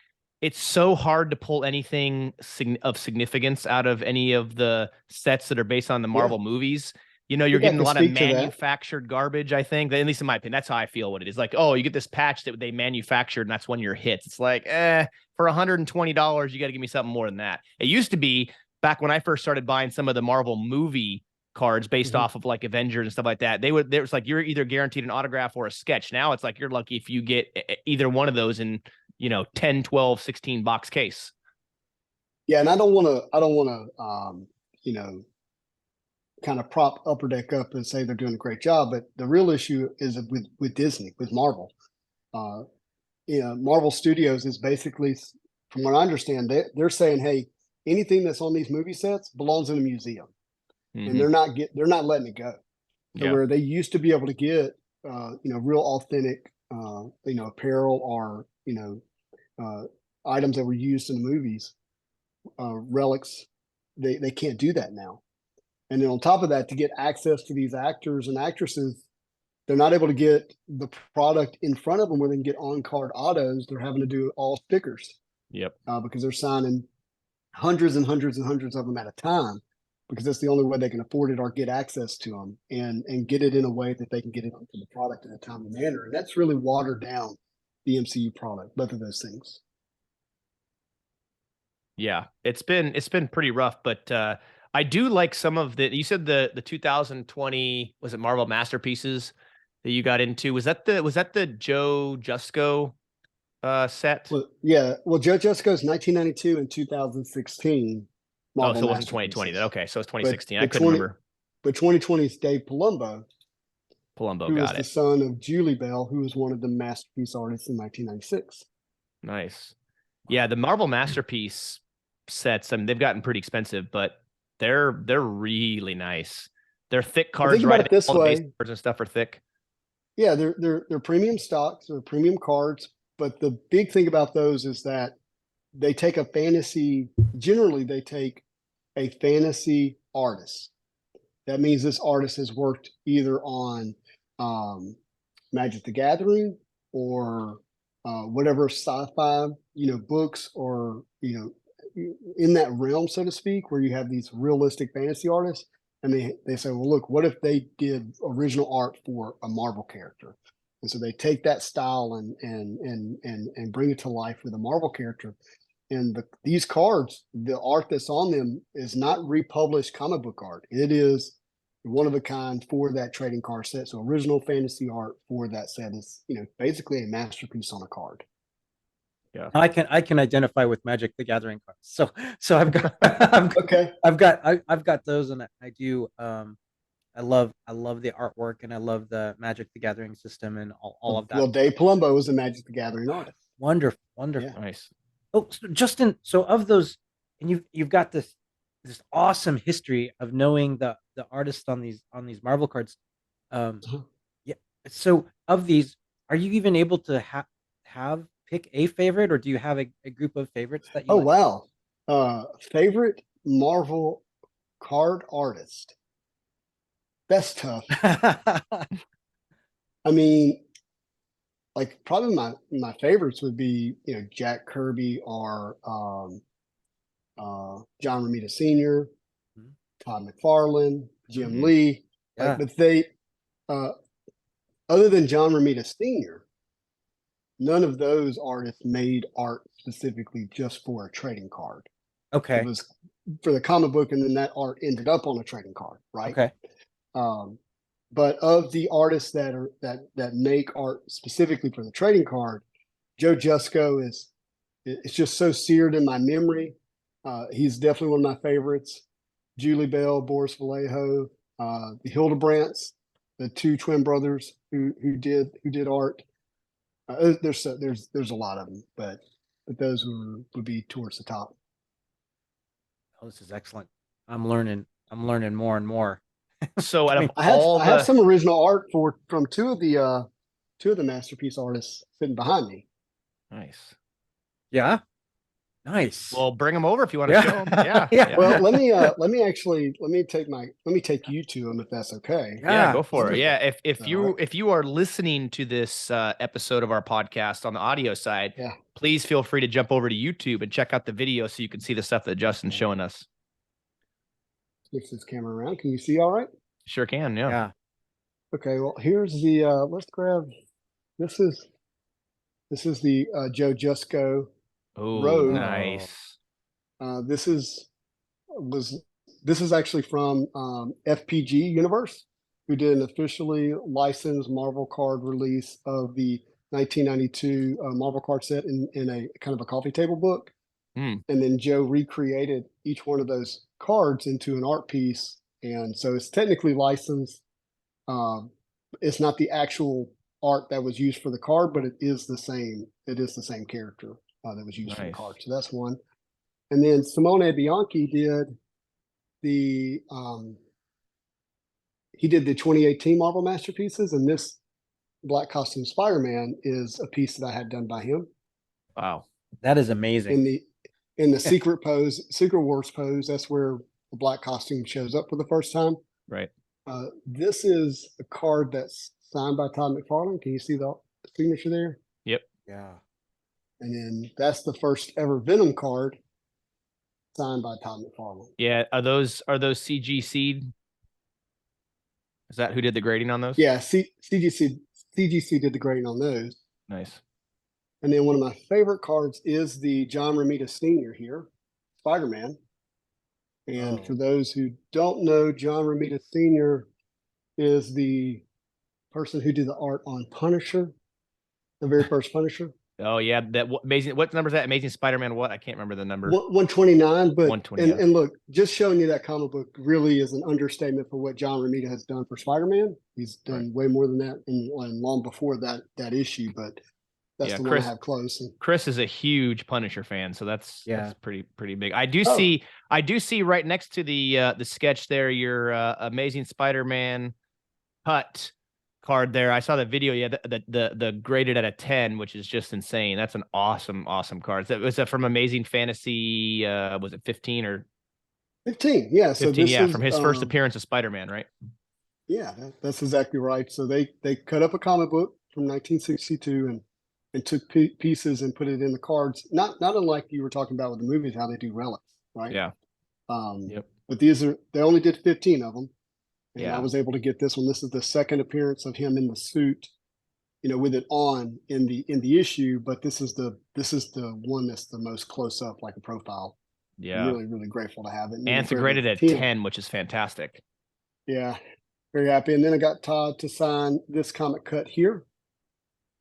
it's so hard to pull anything of significance out of any of the sets that are based on the Marvel movies. You're getting a lot of manufactured garbage, I think. At least in my opinion, that's how I feel what it is. Like, oh, you get this patch that they manufactured, and that's one of your hits. It's like, for $120, you got to give me something more than that. It used to be, back when I first started buying some of the Marvel movie cards based off of like Avengers and stuff like that, there was like, you're either guaranteed an autograph or a sketch. Now it's like you're lucky if you get either one of those in 10, 12, 16 box case. Yeah, and I don't want to kind of prop Upper Deck up and say they're doing a great job, but the real issue is with Disney, with Marvel. Marvel Studios is basically, from what I understand, they're saying, hey, anything that's on these movie sets belongs in a museum, and they're not letting it go. So where they used to be able to get real authentic apparel or items that were used in the movies, relics, they can't do that now. And then on top of that, to get access to these actors and actresses, they're not able to get the product in front of them where they can get on-card autos. They're having to do all stickers. Yep. Because they're signing hundreds and hundreds and hundreds of them at a time, because that's the only way they can afford it or get access to them and get it in a way that they can get it onto the product in a timely manner. And that's really watered down the MCU product, both of those things. Yeah, it's been pretty rough, but I do like some of you said the 2020, was it Marvel Masterpieces that you got into? Was that the Joe Jusko set? Well, yeah. Well, Joe Jusko's 1992 and 2016. Marvel so it wasn't 2020 then. Okay, so it's 2016. I couldn't remember. But 2020 is Dave Palumbo. Palumbo, who got was it. The son of Julie Bell, who was one of the masterpiece artists in 1996. Nice. Yeah, the Marvel Masterpiece sets, I mean, they've gotten pretty expensive, but they're really nice. They're thick cards, think about right? it this All the way. base cards and stuff are thick. Yeah, they're premium stocks, they're premium cards, but the big thing about those is that they take generally they take a fantasy artist. That means this artist has worked either on Magic the Gathering or whatever sci-fi, books or, in that realm, so to speak, where you have these realistic fantasy artists. And they say, well, look, what if they did original art for a Marvel character? And so they take that style and bring it to life with a Marvel character. And these cards, the art that's on them is not republished comic book art. It is one of a kind for that trading card set. So original fantasy art for that set is, basically a masterpiece on a card. Yeah, I can identify with Magic the Gathering cards. So I've got Okay. I've got those, and I do I love the artwork, and I love the Magic the Gathering system and all of that. Well, Dave Palumbo is a Magic the Gathering artist. Wonderful. Yeah. nice. Oh, so Justin, so of those, and you've got this awesome history of knowing the artists on these Marvel cards. Uh-huh. Yeah. So of these, are you even able to have pick a favorite, or do you have a group of favorites that you Oh, like? wow. Favorite Marvel card artist? That's tough. I mean, like probably my favorites would be, Jack Kirby or John Romita Sr., Mhm. Todd McFarlane, Jim Mhm. Lee. Yeah. Like, but they, other than John Romita Sr., none of those artists made art specifically just for a trading card. Okay. It was for the comic book, and then that art ended up on a trading card, right? Okay. But of the artists that make art specifically for the trading card, Joe Jusko it's just so seared in my memory. He's definitely one of my favorites. Julie Bell, Boris Vallejo, the Hildebrandts, the two twin brothers who did art. There's a lot of them, but those would be towards the top. Oh, this is excellent. I'm learning more and more. So out of I have all I have the some original art from two of the masterpiece artists sitting behind me. nice. Yeah. Nice. Well, bring them over if you want to Yeah. show them. Yeah. Yeah. Well, let me take you to them if that's okay. Yeah, go Yeah, for it. wonderful. Yeah, if All you right. if you are listening to this episode of our podcast on the audio side, Yeah. please feel free to jump over to YouTube and check out the video so you can see the stuff that Justin's showing us. Switch this camera around. Can you see all right? Sure can. Yeah. Yeah. Okay. Well, here's the. Let's grab. This is the Joe Jusko Oh, Rogue. nice. This is actually from FPG Universe, who did an officially licensed Marvel card release of the 1992 Marvel card set in a kind of a coffee table book. Hmm. And then Joe recreated each one of those cards into an art piece. And so it's technically licensed. It's not the actual art that was used for the card, but it is the same. It is the same character that was used for the Nice. card. So that's one. And then Simone Bianchi did the 2018 Marvel Masterpieces, and this Black Costume Spider-Man is a piece that I had done by him Wow. That is amazing. in the Secret Wars pose. That's where the black costume shows up for the first time. Right. This is a card that's signed by Todd McFarlane. Can you see the signature there? Yep. Yeah. And then that's the first ever Venom card signed by Todd McFarlane. Yeah. Are those CG Seed? Is that who did the grading on those? Yeah, CGC did the grading on those. Nice. And then one of my favorite cards is the John Romita Sr. here, Spider-Man. And for those who don't know, John Romita Sr. is the person who did the art on Punisher, the very first Punisher. Oh yeah, that amazing. What number is that? Amazing Spider-Man. What? I can't remember the number. 129. But 120. and look, just showing you that comic book really is an understatement for what John Romita has done for Spider-Man. He's done way more than that, and long before that issue. But that's the one I have close. And Chris is a huge Punisher fan, so that's pretty big. I do see right next to the sketch there your Amazing Spider-Man cut card there. I saw the video. Yeah, the graded at a 10, which is just insane. That's an awesome card. Was that from Amazing Fantasy? Was it 15 or? 15. Yeah. So 15, this yeah, is from his first appearance of Spider-Man, right? Yeah, that's exactly right. So they cut up a comic book from 1962 and took pieces and put it in the cards. Not unlike you were talking about with the movies, how they do relics, right? Yeah. Um, Yep. but they only did 15 of them, and I Yeah. was able to get this one. This is the second appearance of him in the suit, with it on in the issue. But this is the one that's the most close up, like a profile. I'm Yeah. really really grateful to have it. And then And they it's graded graded at 10. 10, which is fantastic. Yeah, very happy. And then I got Todd to sign this comic cut here,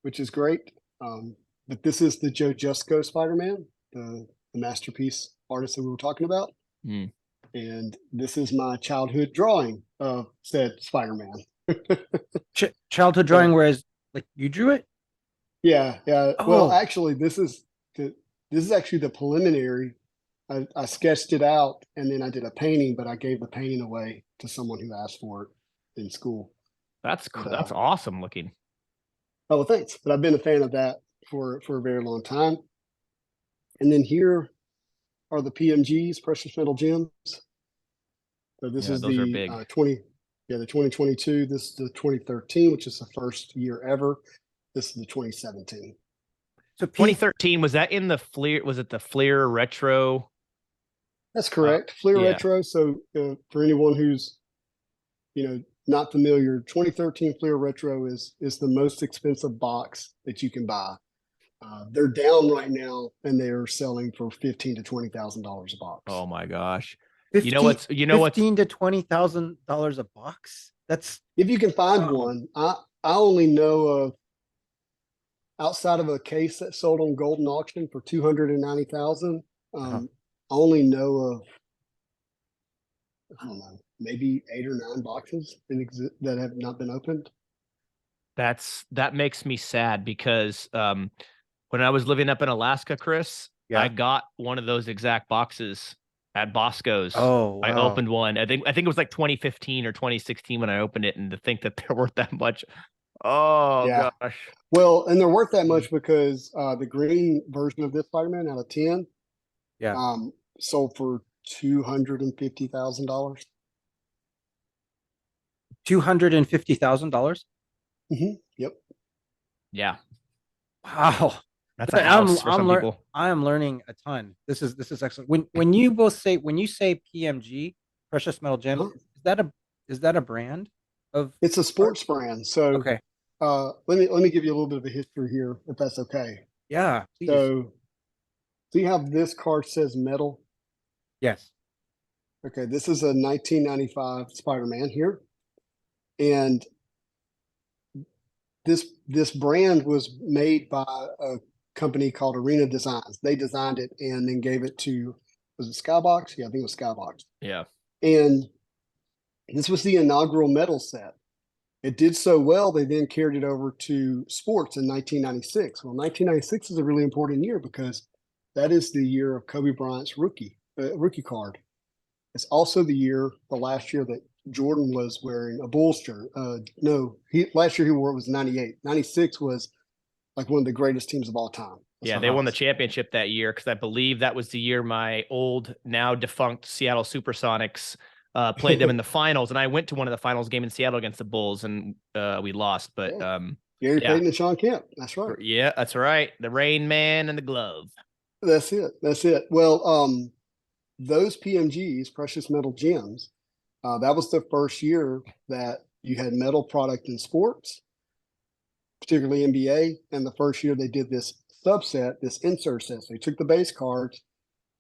which is great. But this is the Joe Jusko Spider-Man, the masterpiece artist that we were talking about. Mm. And this is my childhood drawing of said Spider-Man. Childhood drawing, whereas like you drew it. Yeah, yeah. Oh. Well, actually, this is actually the preliminary. I sketched it out and then I did a painting, but I gave the painting away to someone who asked for it in school. That's awesome looking. Oh, well, thanks. But I've been a fan of that for a very long time. And then here are the PMGs, precious metal gems. So this is those are the big. 2022. This is the 2013, which is the first year ever. This is the 2017. So 2013, was that in the Fleer? Was it the Fleer Retro? That's correct. Fleer yeah. Retro. So for anyone who's not familiar, 2013 Fleer Retro is the most expensive box that you can buy. They're down right now, and they're selling for $15,000 to $20,000 a box. Oh my gosh! 15, you know what's $15,000 to $20,000 a box. That's if you can find one. I only know of, outside of a case that sold on Golden Auction for $290,000. I only know of, I don't know, maybe 8 or 9 boxes that have not been opened. That makes me sad because when I was living up in Alaska, Chris, I got one of those exact boxes at Bosco's. Oh, wow. I opened one. I think it was like 2015 or 2016 when I opened it, and to think that they're worth that much. Oh Yeah. gosh. Well, and they're worth that much because the green version of this Spider-Man out of 10 sold for $250,000. $250,000. Yep. Yeah. Wow. That's a house for some people. I am learning a ton. This is excellent. When you say PMG, precious metal gem, is that a brand of? It's a sports brand. So okay. Let me give you a little bit of a history here, if that's okay. Yeah, please. So see how this card says metal? Yes. Okay, this is a 1995 Spider-Man here. And this brand was made by a company called Arena Designs. They designed it and then gave it to, was it Skybox? Yeah, I think it was Skybox. Yeah. And this was the inaugural metal set. It did so well, they then carried it over to sports in 1996. Well, 1996 is a really important year because that is the year of Kobe Bryant's rookie card. It's also the last year that Jordan was wearing a Bulls shirt. Last year he wore it was 98. 96 was like one of the greatest teams of all time. Yeah, they won the championship that year because I believe that was the year my old, now defunct Seattle Supersonics played them in the finals. And I went to one of the finals game in Seattle against the Bulls, and we lost. But Gary Payton and Sean Kemp. That's right. Yeah, that's right. The Rain Man and the glove. That's it. Well, those PMGs, precious metal gems, that was the first year that you had metal product in sports, particularly NBA. And the first year they did this subset, this insert set. So they took the base cards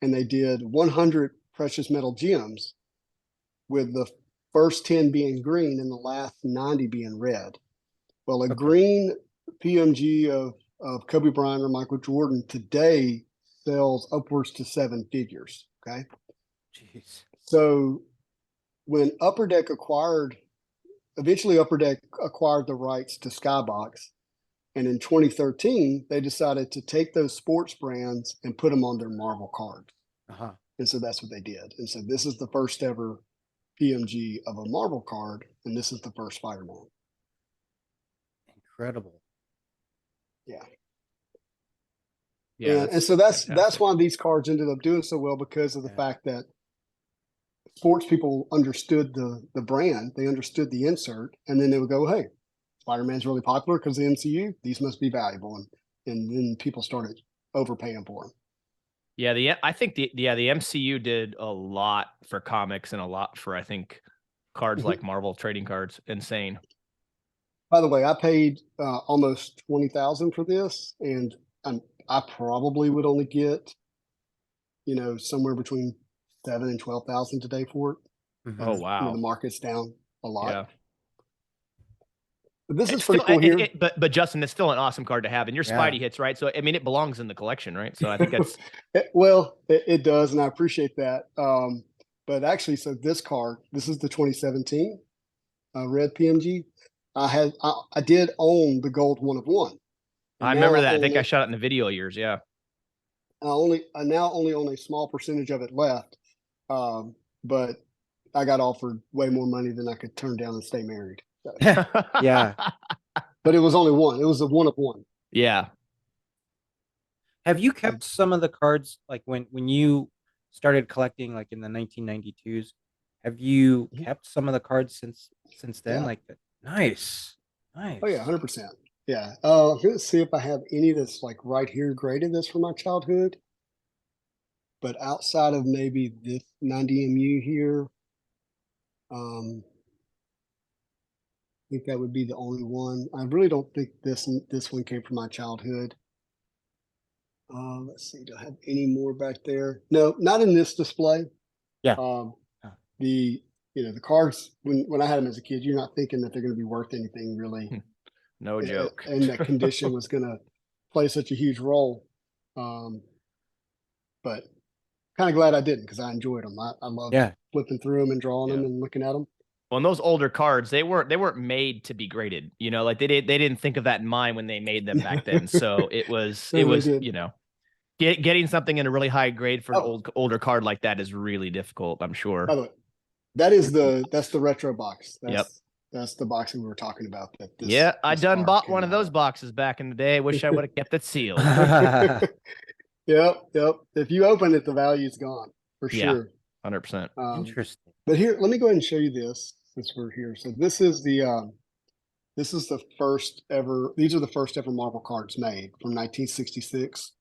and they did 100 precious metal gems, with the first 10 being green and the last 90 being red. Well, a green PMG of Kobe Bryant or Michael Jordan today sells upwards to 7 figures. Okay. Jeez. So when eventually Upper Deck acquired the rights to Skybox. And in 2013, they decided to take those sports brands and put them on their Marvel cards. And so that's what they did. And so this is the first ever PMG of a Marvel card, and this is the first Spider-Man. Incredible. Yeah. Yeah. And so that's why these cards ended up doing so well, because of the fact that sports people understood the brand, they understood the insert, and then they would go, "Hey, Spider-Man's really popular because the MCU. These must be valuable," and then people started overpaying for them. Yeah, I think the MCU did a lot for comics and a lot for, I think, cards like Marvel trading cards. Insane. By the way, I paid almost 20,000 for this, and I probably would only get, somewhere between 7 and 12,000 today for it. Oh wow, the market's down a lot. Yeah. But this is It's pretty still, cool here. but Justin, it's still an awesome card to have, and your Yeah. Spidey hits, right? So I mean, it belongs in the collection, right? So I think that's it does, and I appreciate that. But actually, so this card, this is the 2017 red PMG. I did own the gold 1/1. I remember that. I think I shot it in the video of yours. Yeah. I now only own a small percentage of it left, but I got offered way more money than I could turn down and stay married. So. Yeah. But it was only one. It was a 1/1. Yeah. Have you kept some of the cards like when you started collecting like in the 1992s? Have you kept some of the cards since then? Yeah. Like that? Nice. Oh yeah, 100%. Yeah. I'm gonna see if I have any that's like right here graded this from my childhood. But outside of maybe this 90 MU here, I think that would be the only one. I really don't think this one came from my childhood. Let's see, do I have any more back there? No, not in this display. Yeah. The cards when I had them as a kid, you're not thinking that they're going to be worth anything really. No joke. And that condition was going to play such a huge role. But kind of glad I didn't because I enjoyed them. I love flipping through them and drawing them and looking at them. Well, and those older cards, they weren't made to be graded. Like they didn't think of that in mind when they made them back then. So it was getting something in a really high grade for an older card like that is really difficult, I'm sure. By the way, that's the retro box. That's the box we were talking about. I done bought one of those boxes back in the day. Wish I would have kept it sealed. Yep. If you open it, the value's gone for sure. 100%. Interesting. But here, let me go ahead and show you this since we're here. So this is the first ever. These are the first ever Marvel cards made from 1966.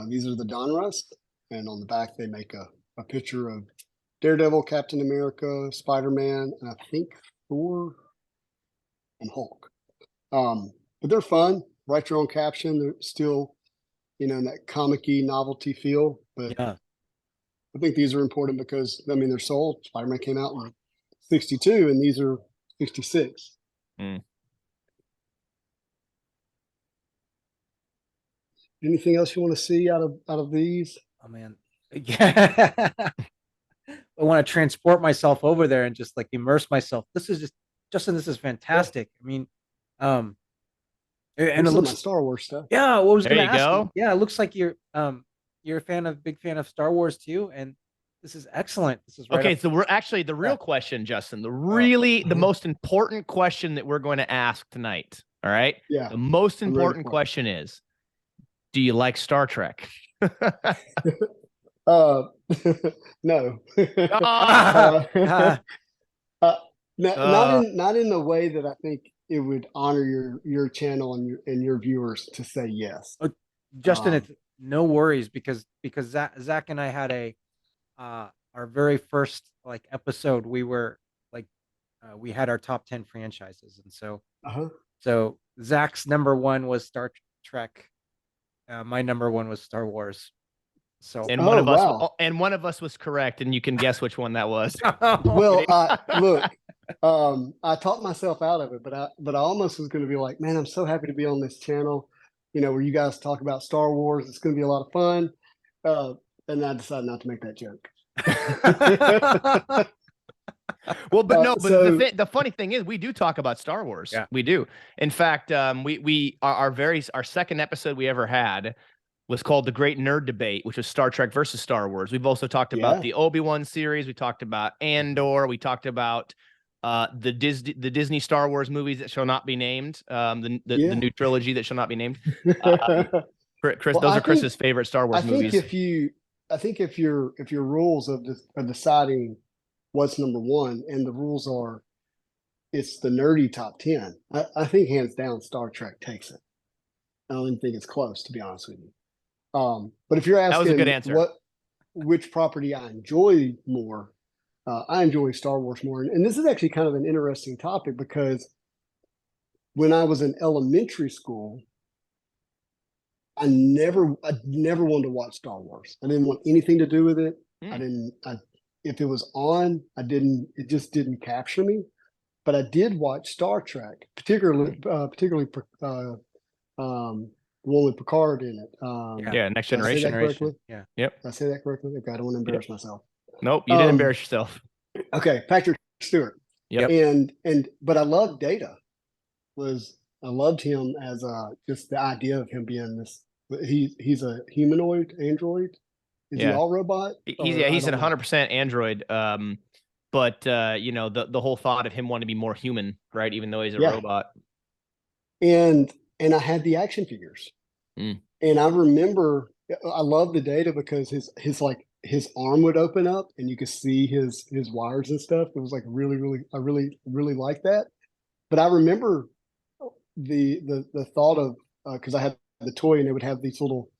These are the Donruss, and on the back they make a picture of Daredevil, Captain America, Spider-Man, and I think Thor and Hulk. But they're fun. Write your own caption. They're still, in that comic-y novelty feel. But I think these are important because they're sold. Spider-Man came out in 62, and these are 66. Anything else you want to see out of these? Oh man, yeah. I want to transport myself over there and just like immerse myself. This is Justin. This is fantastic. I mean, and it looks like Star Wars stuff. Yeah, what was going to ask go. you? Yeah, it looks like you're a big fan of Star Wars too, and this is excellent. This is right okay. So we're actually the real question, Justin. The most important question that we're going to ask tonight. All right. Yeah. The most important question is, do you like Star Trek? No. Not in the way that I think it would honor your channel and your viewers to say yes. Justin, it's no worries because Zach and I had our very first episode. We were we had our top 10 franchises, and so Zach's number one was Star Trek. My number one was Star Wars. So and one of us was correct, and you can guess which one that was. Well, look, I talked myself out of it, but I almost was going to be like, man, I'm so happy to be on this channel, where you guys talk about Star Wars. It's going to be a lot of fun. And I decided not to make that joke. Well, but no, but the funny thing is we do talk about Star Wars. Yeah. We do. In fact, our second episode we ever had was called The Great Nerd Debate, which was Star Trek versus Star Wars. We've also talked about the Obi-Wan series. We talked about Andor. We talked about the Disney Star Wars movies that shall not be named. The new trilogy that shall not be named. Chris, those are Chris's favorite Star Wars movies. I think I think if your rules of deciding what's number one, and the rules are it's the nerdy top 10, I think hands down Star Trek takes it. I don't even think it's close, to be honest with you. But if you're That was a good asking answer. which property I enjoy more, I enjoy Star Wars more. And this is actually kind of an interesting topic because when I was in elementary school, I never wanted to watch Star Wars. I didn't want anything to do with it. If it was on, it just didn't capture me. But I did watch Star Trek, particularly the one with Picard in it. Yeah, Next did I say that Generation. correctly? Yeah. Yep. Did I say that correctly? Okay, I don't want to embarrass myself. Nope, you didn't embarrass yourself. Okay, Patrick Stewart. Yep. But I loved Data. I loved him as just the idea of him being this. He's a humanoid android. Is he all robot? He's an 100% android. But the whole thought of him wanting to be more human, right? Even though he's a robot. And I had the action figures, and I remember I loved the Data because his arm would open up and you could see his wires and stuff. It was like I really liked that. But I remember the thought of because I had the toy and they would have these little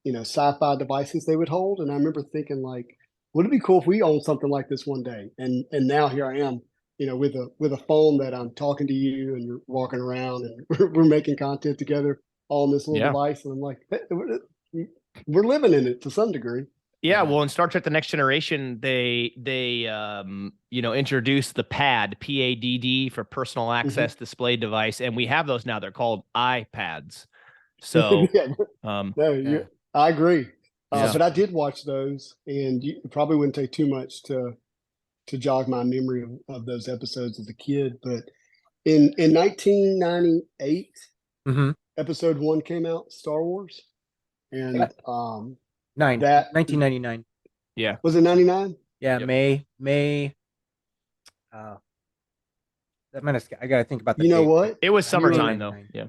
sci-fi devices they would hold, and I remember thinking like, would it be cool if we owned something like this one day? And now here I am, with a phone that I'm talking to you and you're walking around and we're making content together all on this little device, and I'm like, hey, we're living in it to some degree. Yeah, well, in Star Trek: The Next Generation, they introduced the PADD for personal access display device, and we have those now. They're called iPads. So, I agree. But I did watch those, and you probably wouldn't take too much to jog my memory of those episodes as a kid. But in 1998, Episode 1 came out, Star Wars, and 1999. Yeah, was it 99? Yeah, Yep. May. I gotta think about the You know date. what? It was summertime though. Yeah.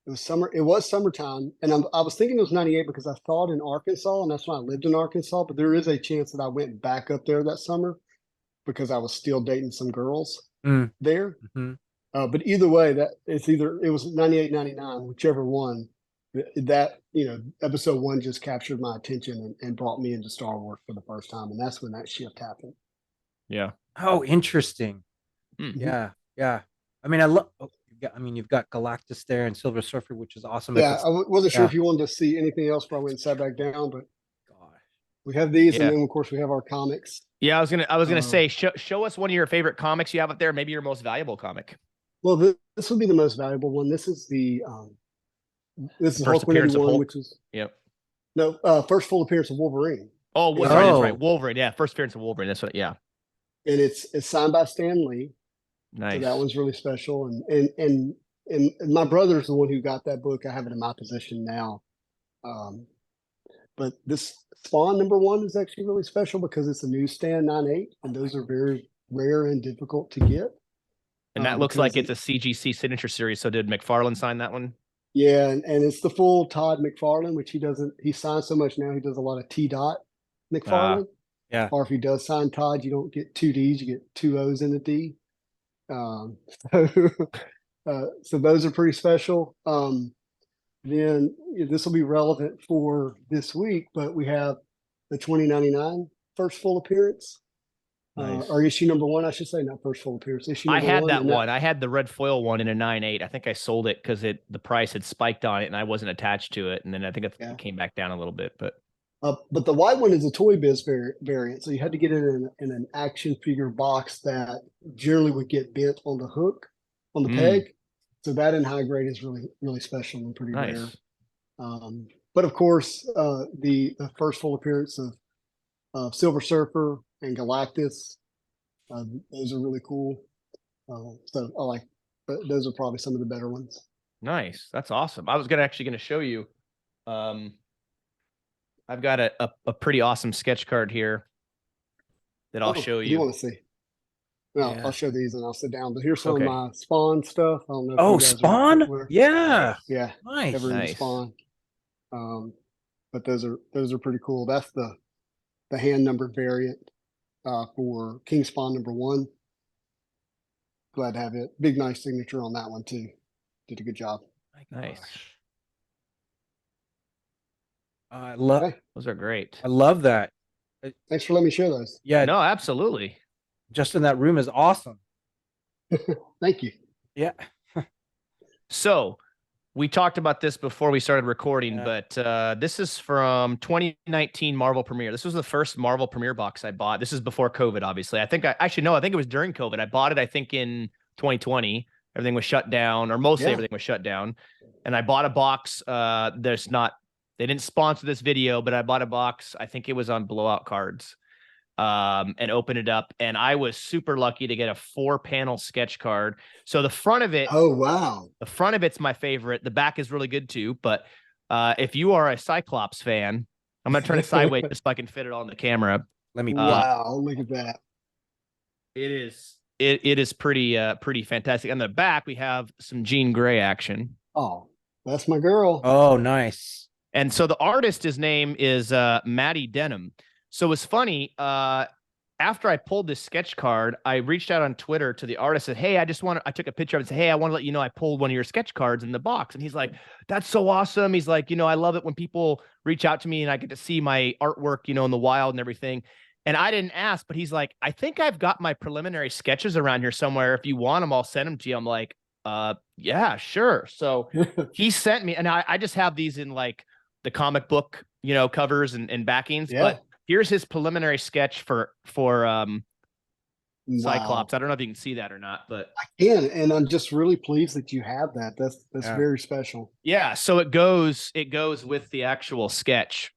It was summer. It was summertime, and I was thinking it was 98 because I thought in Arkansas, and that's why I lived in Arkansas. But there is a chance that I went back up there that summer because I was still dating some girls there. But either way, it was 98, 99, whichever one. That Episode 1 just captured my attention and brought me into Star Wars for the first time, and that's when that shift happened. Yeah. Oh, interesting. Yeah. I mean, you've got Galactus there and Silver Surfer, which is awesome. Yeah, I wasn't sure if you wanted to see anything else, but I went and sat back down. But we have these, and then of course we have our comics. Yeah, I was gonna say, show us one of your favorite comics you have up there. Maybe your most valuable comic. Well, this would be the most valuable one. This is First appearance of Hulk, which is first full appearance of Wolverine. Oh, that's right. Wolverine. Yeah, first appearance of Wolverine. That's what. Yeah. And it's signed by Stan Lee. Nice. So that one's really special. And my brother's the one who got that book. I have it in my possession now. But this Spawn #1 is actually really special because it's a newsstand 9.8, and those are very rare and difficult to get. And that looks like it's a CGC signature series. So did McFarlane sign that one? Yeah, and it's the full Todd McFarlane, which he signs so much now, he does a lot of T. McFarlane. Yeah. Or if he does sign Todd, you don't get 2 Ds, you get 2 O's and a D. So those are pretty special. Then this will be relevant for this week, but we have the 2099 first full appearance. Nice. Or issue #1, I should say, not first full appearance. Issue I had #1, that one. I had the red foil one in a 9.8. I think I sold it because the price had spiked on it and I wasn't attached to it. And then I think it came back down a little bit. But the white one is a Toy Biz variant, so you had to get it in an action figure box that generally would get bent on the hook, on the peg. So that in high grade is really, really special and pretty rare. But of course, the first full appearance of Silver Surfer and Galactus, those are really cool. So I like, but those are probably some of the better ones. Nice, that's awesome. I was actually gonna show you. I've got a pretty awesome sketch card here that I'll show you. You want to see? No, I'll show these and I'll sit down. But here's some of my Spawn stuff. I don't know. Spawn? Yeah. Yeah. Nice. Ever into Spawn. but those are pretty cool. That's the hand numbered variant for King Spawn #1. Glad to have it. Big nice signature on that one too. Did a good job. Nice. I love. Okay. Those are great. I love that. Thanks for letting me share those. Yeah, No, absolutely. Justin, that room is awesome. Thank you. Yeah. So we talked about this before we started recording, Yeah. but this is from 2019 Marvel Premiere. This was the first Marvel Premiere box I bought. This is before COVID, obviously. I think I think it was during COVID. I bought it, I think, in 2020. Everything was shut down, or mostly Yeah. everything was shut down. And I bought a box. They didn't sponsor this video, but I bought a box. I think it was on Blowout Cards. And opened it up, and I was super lucky to get a 4-panel sketch card. So the front of it, Oh wow, the front of it's my favorite. The back is really good too. But if you are a Cyclops fan, I'm gonna turn it sideways just so I can fit it on the camera. Let me. wow, look at that. It is pretty fantastic. On the back, we have some Jean Grey action. Oh, that's my girl. Oh, nice. And so the artist, his name is Maddie Denham. So it's funny. After I pulled this sketch card, I reached out on Twitter to the artist and said, hey, I took a picture of it and said, hey, I want to let you know I pulled one of your sketch cards in the box. And he's like, that's so awesome. He's like, I love it when people reach out to me and I get to see my artwork, in the wild and everything. And I didn't ask, but he's like, I think I've got my preliminary sketches around here somewhere. If you want them, I'll send them to you. I'm like, yeah, sure. So he sent me, and I just have these in like the comic book, covers and backings, Yeah. but here's his preliminary sketch for Wow. Cyclops. I don't know if you can see that or not, but I can, and I'm just really pleased that you have that. That's Yeah. very special. yeah. So it goes with the actual sketch,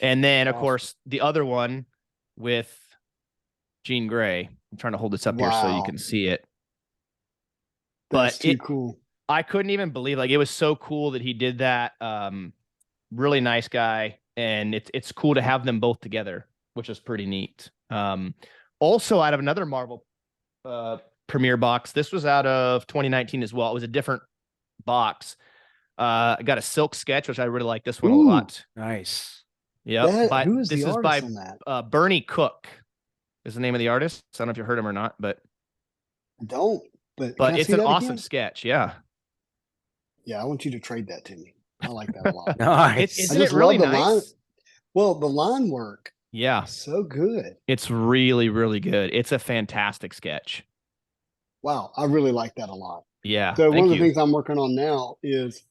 and then of Awesome. course the other one with Jean Grey. I'm trying to hold this up here so you Wow. can see it. That's But too cool. I couldn't even believe, like, it was so cool that he did that. Really nice guy. And it's cool to have them both together, which is pretty neat. Also out of another Marvel premiere box, this was out of 2019 as well. It was a different box. I got a silk sketch, which I really like this one a Ooh. lot. Nice. Yeah. Who is This the is artist by on that? Bernie Cook is the name of the artist. I don't know if you heard him or not, but I don't. But but can I it's see an that awesome again? sketch. Yeah. Yeah, I want you to trade that to me. I like that a lot. Nice. Isn't it really love the line. nice? Well, the line work Yeah. is so good. It's really, really good. It's a fantastic sketch. Wow, I really like that a lot. Yeah. So one thank of the you. things I'm working on now is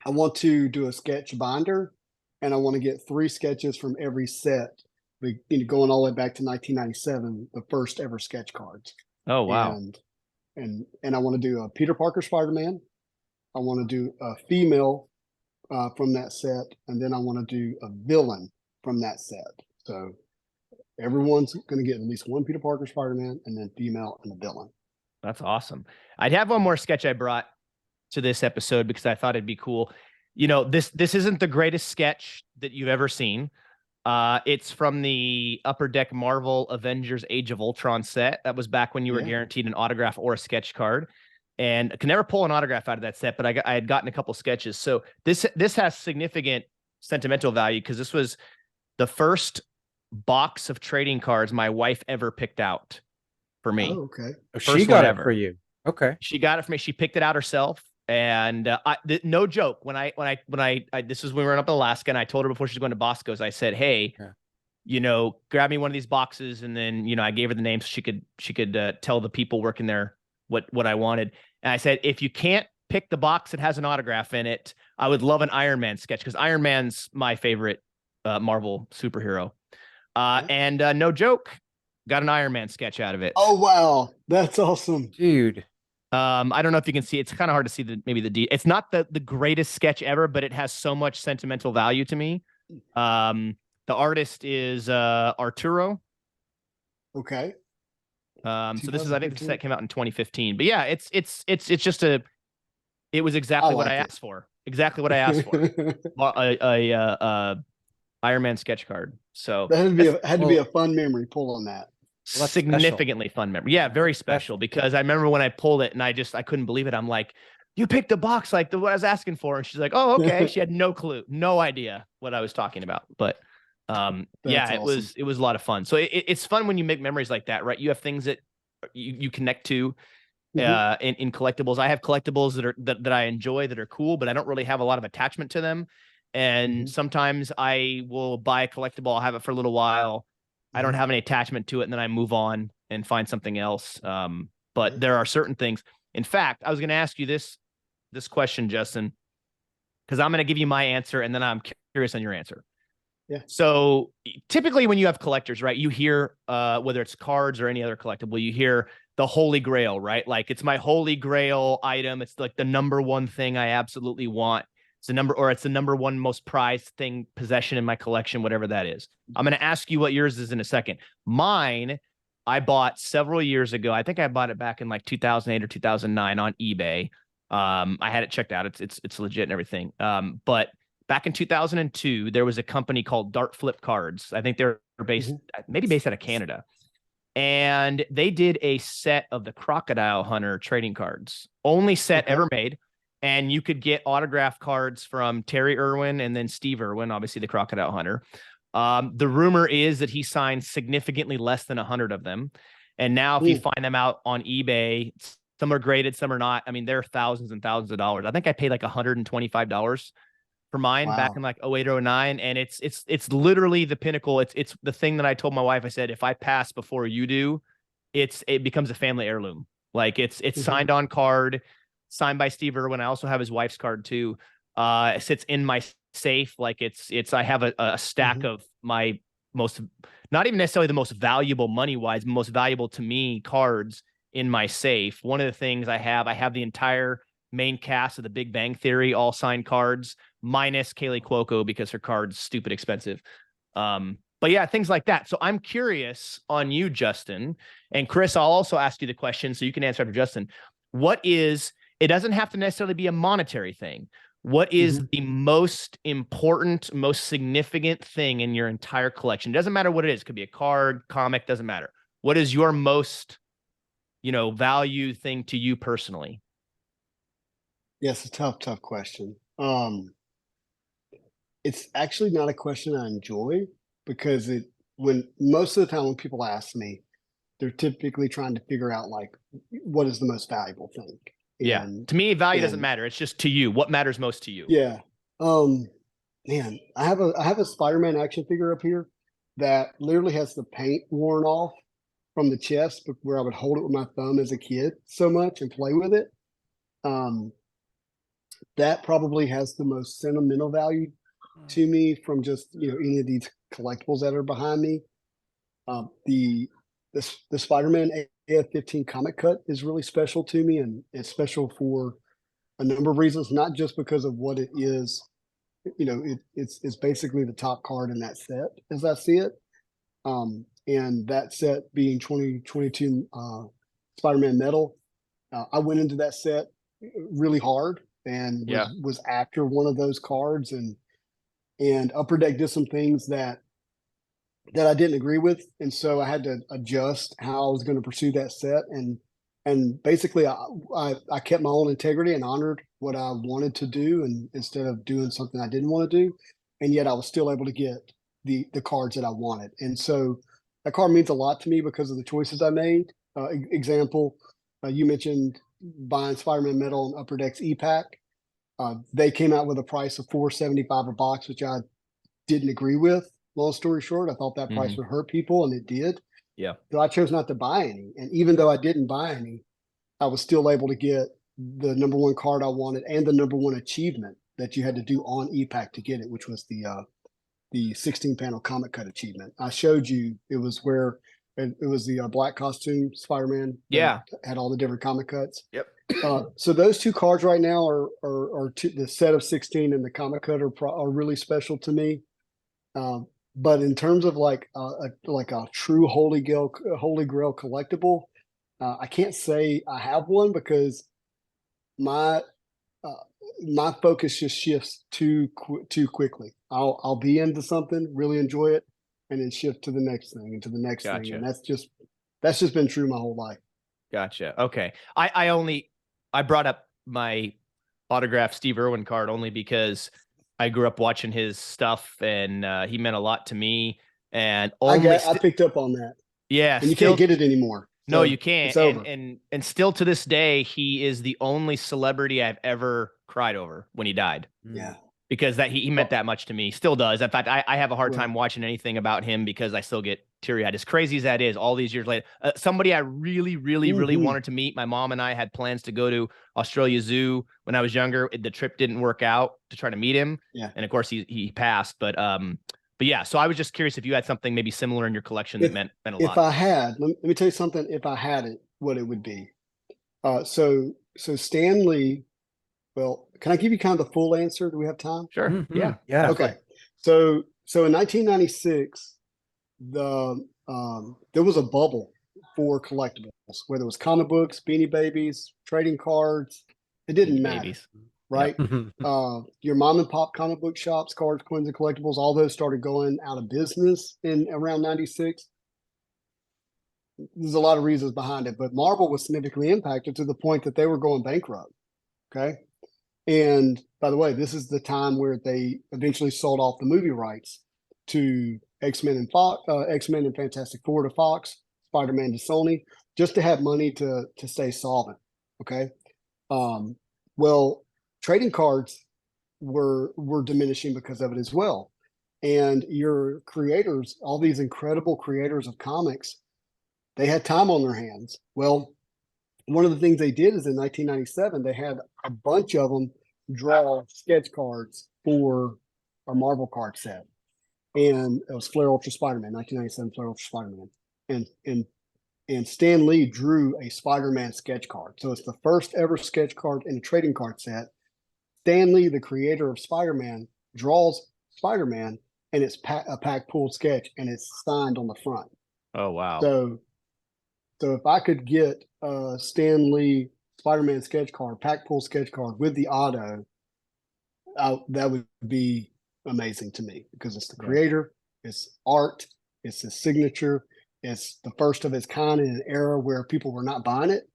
I want to do a sketch binder, and I want to get 3 sketches from every set, going all the way back to 1997, the first ever sketch cards. Oh, wow. And I want to do a Peter Parker Spider-Man. I want to do a female from that set, and then I want to do a villain from that set. So everyone's going to get at least one Peter Parker Spider-Man, and then female and a villain. That's awesome. I'd have one more sketch I brought to this episode because I thought it'd be cool. This isn't the greatest sketch that you've ever seen. It's from the Upper Deck Marvel Avengers Age of Ultron set. That was back when you were Yeah. guaranteed an autograph or a sketch card. And I could never pull an autograph out of that set, but I had gotten a couple sketches. So this has significant sentimental value because this was the first box of trading cards my wife ever picked out for me. Oh, okay. First She one got it ever. for you. Okay. She got it for me. She picked it out herself. And no joke, when I this was when we were up in Alaska, and I told her before she was going to Bosco's, I said, hey, grab me one of these boxes. And then, I gave her the name so she could tell the people working there what I wanted. And I said, if you can't pick the box that has an autograph in it, I would love an Iron Man sketch because Iron Man's my favorite Marvel superhero. And no joke, got an Iron Man sketch out of it. Oh, wow. That's awesome. Dude. I don't know if you can see. It's kind of hard to see it's not the greatest sketch ever, but it has so much sentimental value to me. The artist is Arturo. Okay. So this is, I think the 2015? set came out in 2015. But yeah, it's just it was exactly what I like it. asked for. Exactly what I asked for. A Iron Man sketch card. So That had to be a fun memory pulling that. Well, that's significantly fun memory. Yeah, very special because I remember when I pulled it and I couldn't believe it. I'm like, you picked a box like what I was asking for. And she's like, oh, okay. She had no clue, no idea what I was talking about. But yeah, That's awesome. it was a lot of fun. So it's fun when you make memories like that, right? You have things that you connect to in collectibles. I have collectibles that I enjoy, that are cool, but I don't really have a lot of attachment to them. And sometimes I will buy a collectible, I'll have it for a little while. I don't have any attachment to it, and then I move on and find something else. But there are certain things. In fact, I was going to ask you this question, Justin, because I'm going to give you my answer, and then I'm curious on your answer. Yeah. So typically when you have collectors, right, you hear, whether it's cards or any other collectible, you hear the holy grail, right? Like, it's my holy grail item. It's like the number one thing I absolutely want. It's the number one most prized thing, possession in my collection, whatever that is. I'm going to ask you what yours is in a second. Mine, I bought several years ago. I think I bought it back in like 2008 or 2009 on eBay. I had it checked out. It's legit and everything. But back in 2002, there was a company called Dart Flip Cards. I think they're based, maybe based out of Canada. And they did a set of the Crocodile Hunter trading cards, only set ever made. And you could get autographed cards from Terry Irwin and then Steve Irwin, obviously the Crocodile Hunter. The rumor is that he signed significantly less than 100 of them. And now if you find them out on eBay, some are graded, some are not. I mean, they're thousands and thousands of dollars. I think I paid like $125 for mine back in like 08 or 09. And it's literally the pinnacle. It's the thing that I told my wife. I said, if I pass before you do, it becomes a family heirloom. Like, it's signed on card, signed by Steve Irwin. I also have his wife's card too. It sits in my safe. Like, I have a stack of my most, not even necessarily the most valuable money wise, most valuable to me cards in my safe. One of the things I have the entire main cast of The Big Bang Theory, all signed cards, minus Kaylee Cuoco because her card's stupid expensive. But yeah, things like that. So I'm curious on you, Justin, and Chris, I'll also ask you the question so you can answer after Justin. It doesn't have to necessarily be a monetary thing. What is the most important, most significant thing in your entire collection? It doesn't matter what it is. It could be a card, comic, doesn't matter. What is your most, valued thing to you personally? Yes, a tough question. It's actually not a question I enjoy, because when most of the time when people ask me, they're typically trying to figure out, like, what is the most valuable thing. Yeah. To me, value doesn't matter. It's just to you. What matters most to you? Yeah. Man, I have a Spider-Man action figure up here that literally has the paint worn off from the chest, where I would hold it with my thumb as a kid so much and play with it. That probably has the most sentimental value to me from just, any of these collectibles that are behind me. The Spider-Man AF-15 comic cut is really special to me, and it's special for a number of reasons, not just because of what it is. It's basically the top card in that set as I see it. And that set being 2022 Spider-Man Metal. I went into that set really hard and was after one of those cards, and Upper Deck did some things that I didn't agree with, and so I had to adjust how I was going to pursue that set, and basically I kept my own integrity and honored what I wanted to do, and instead of doing something I didn't want to do, and yet I was still able to get the cards that I wanted. And so that card means a lot to me because of the choices I made. Example, you mentioned buying Spider-Man Metal and Upper Deck's E-Pack. They came out with a price of $475 a box, which I didn't agree with. Long story short, I thought that price would hurt people, and it did. Yeah. So I chose not to buy any. And even though I didn't buy any, I was still able to get the number one card I wanted and the number one achievement that you had to do on E-Pack to get it, which was the 16 panel comic cut achievement. I showed you, it was where it was the black costume Spider-Man. Yeah. Had all the different comic cuts. Yep. So those two cards right now are the set of 16 and the comic cut are really special to me. But in terms of like a true Holy Grail collectible, I can't say I have one, because my focus just shifts too quickly. I'll be into something, really enjoy it, and then shift to the next thing and to the next thing, and that's just been true my whole life. Gotcha. Okay. I brought up my autographed Steve Irwin card only because I grew up watching his stuff and he meant a lot to me. And I picked up on that. Yeah, and you can't get it anymore. No, So you can't. It's over. And still to this day, he is the only celebrity I've ever cried over when he died. Yeah. Because he meant that much to me. Still does. In fact, I have a hard Well- time watching anything about him because I still get teary-eyed. As crazy as that is, all these years later, somebody I really, really, really wanted to meet. My mom and I had plans to go to Australia Zoo when I was younger. The trip didn't work out to try to meet him. Yeah. And of course he passed. But yeah, so I was just curious if you had something maybe similar in your collection that meant a lot. If I had, let me tell you something. If I had it, what it would be. So Stan Lee. Well, can I give you kind of the full answer? Do we have time? Sure. Mhm. Yeah. Yeah. Okay. So in 1996, there was a bubble for collectibles, whether it was comic books, Beanie Babies, trading cards. It didn't Beanie matter, Babies. right? Mhm. Your mom and pop comic book shops, cards, coins, and collectibles, all those started going out of business in around 96. There's a lot of reasons behind it, but Marvel was significantly impacted to the point that they were going bankrupt. Okay. And by the way, this is the time where they eventually sold off the movie rights to X-Men and Fox, X-Men and Fantastic Four to Fox, Spider-Man to Sony, just to have money to stay solvent. Okay. Well, trading cards were diminishing because of it as well. And your creators, all these incredible creators of comics, they had time on their hands. Well, one of the things they did is in 1997, they had a bunch of them draw sketch cards for a Marvel card set. And it was Flair Ultra Spider-Man, 1997 Flair Ultra Spider-Man. And Stan Lee drew a Spider-Man sketch card. So it's the first ever sketch card in a trading card set. Stan Lee, the creator of Spider-Man, draws Spider-Man, and it's a pack pull sketch, and it's signed on the front. Oh, wow. So if I could get a Stan Lee Spider-Man sketch card, pack pull sketch card with the auto, that would be amazing to me because it's the creator, it's art, it's his signature, it's the first of its kind in an era where people were not buying it.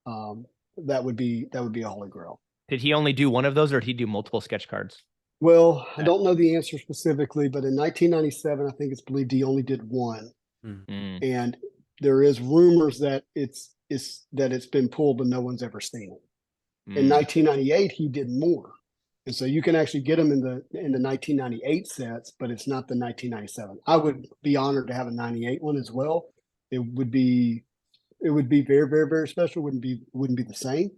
That would be a holy grail. Did he only do one of those, or did he do multiple sketch cards? Well, I don't know the answer specifically, but in 1997, I think it's believed he only did one. Mm. And there is rumors that it's been pulled, but no one's ever seen it. In 1998, he did more, and so you can actually get them in the 1998 sets, but it's not the 1997. I would be honored to have a 98 one as well. It would be very, very, very special. Wouldn't be the same,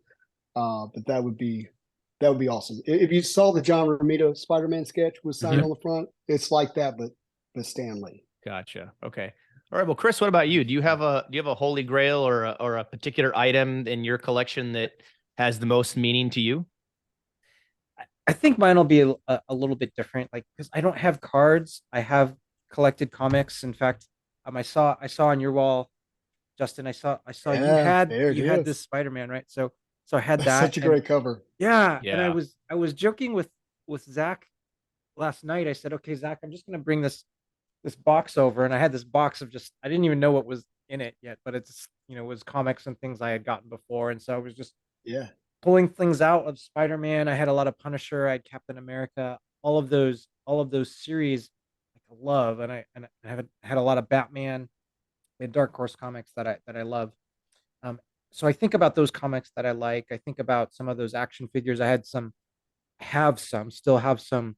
but that would be awesome. If you saw the John Romita Spider-Man sketch with signed on the front, it's like that, but Stan Lee. Gotcha. Okay. All right. Well, Chris, what about you? Do you have a holy grail or a particular item in your collection that has the most meaning to you? I think mine will be a little bit different, like because I don't have cards. I have collected comics. In fact, I saw on your wall, Justin. I saw you had this Spider-Man, right? So I had that. Such a great cover. Yeah. And I was joking with Zach last night. I said, okay, Zach, I'm just gonna bring this box over, and I had this box of I didn't even know what was in it yet, but it's it was comics and things I had gotten before, and so I was just pulling things out of Spider-Man. I had a lot of Punisher, I had Captain America, all of those series I love, and I had a lot of Batman and Dark Horse comics that I love. So I think about those comics that I like. I think about some of those action figures. Still have some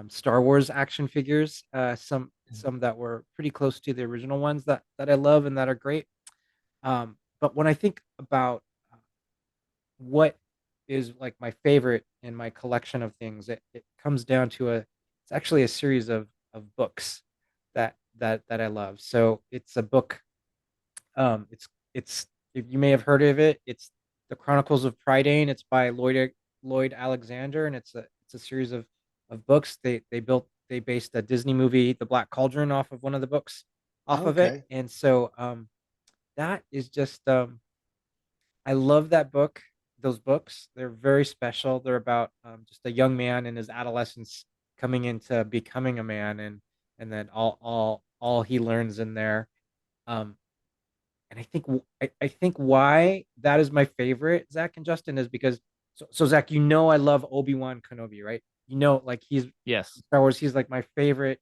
Star Wars action figures, some that were pretty close to the original ones that I love and that are great. But when I think about what is like my favorite in my collection of things, it comes down to it's actually a series of books that I love. So it's a book. It's you may have heard of it. It's the Chronicles of Prydain. It's by Lloyd Alexander, and it's a series of books. They based a Disney movie, The Black Cauldron, off of one of the books of it. And so that is just I love that book. Those books, they're very special. They're about just a young man in his adolescence coming into becoming a man, and then all he learns in there. And I think why that is my favorite, Zach and Justin, is because So Zach, you know I love Obi-Wan Kenobi, right? You know, like he's Yes. Star Wars. He's like my favorite.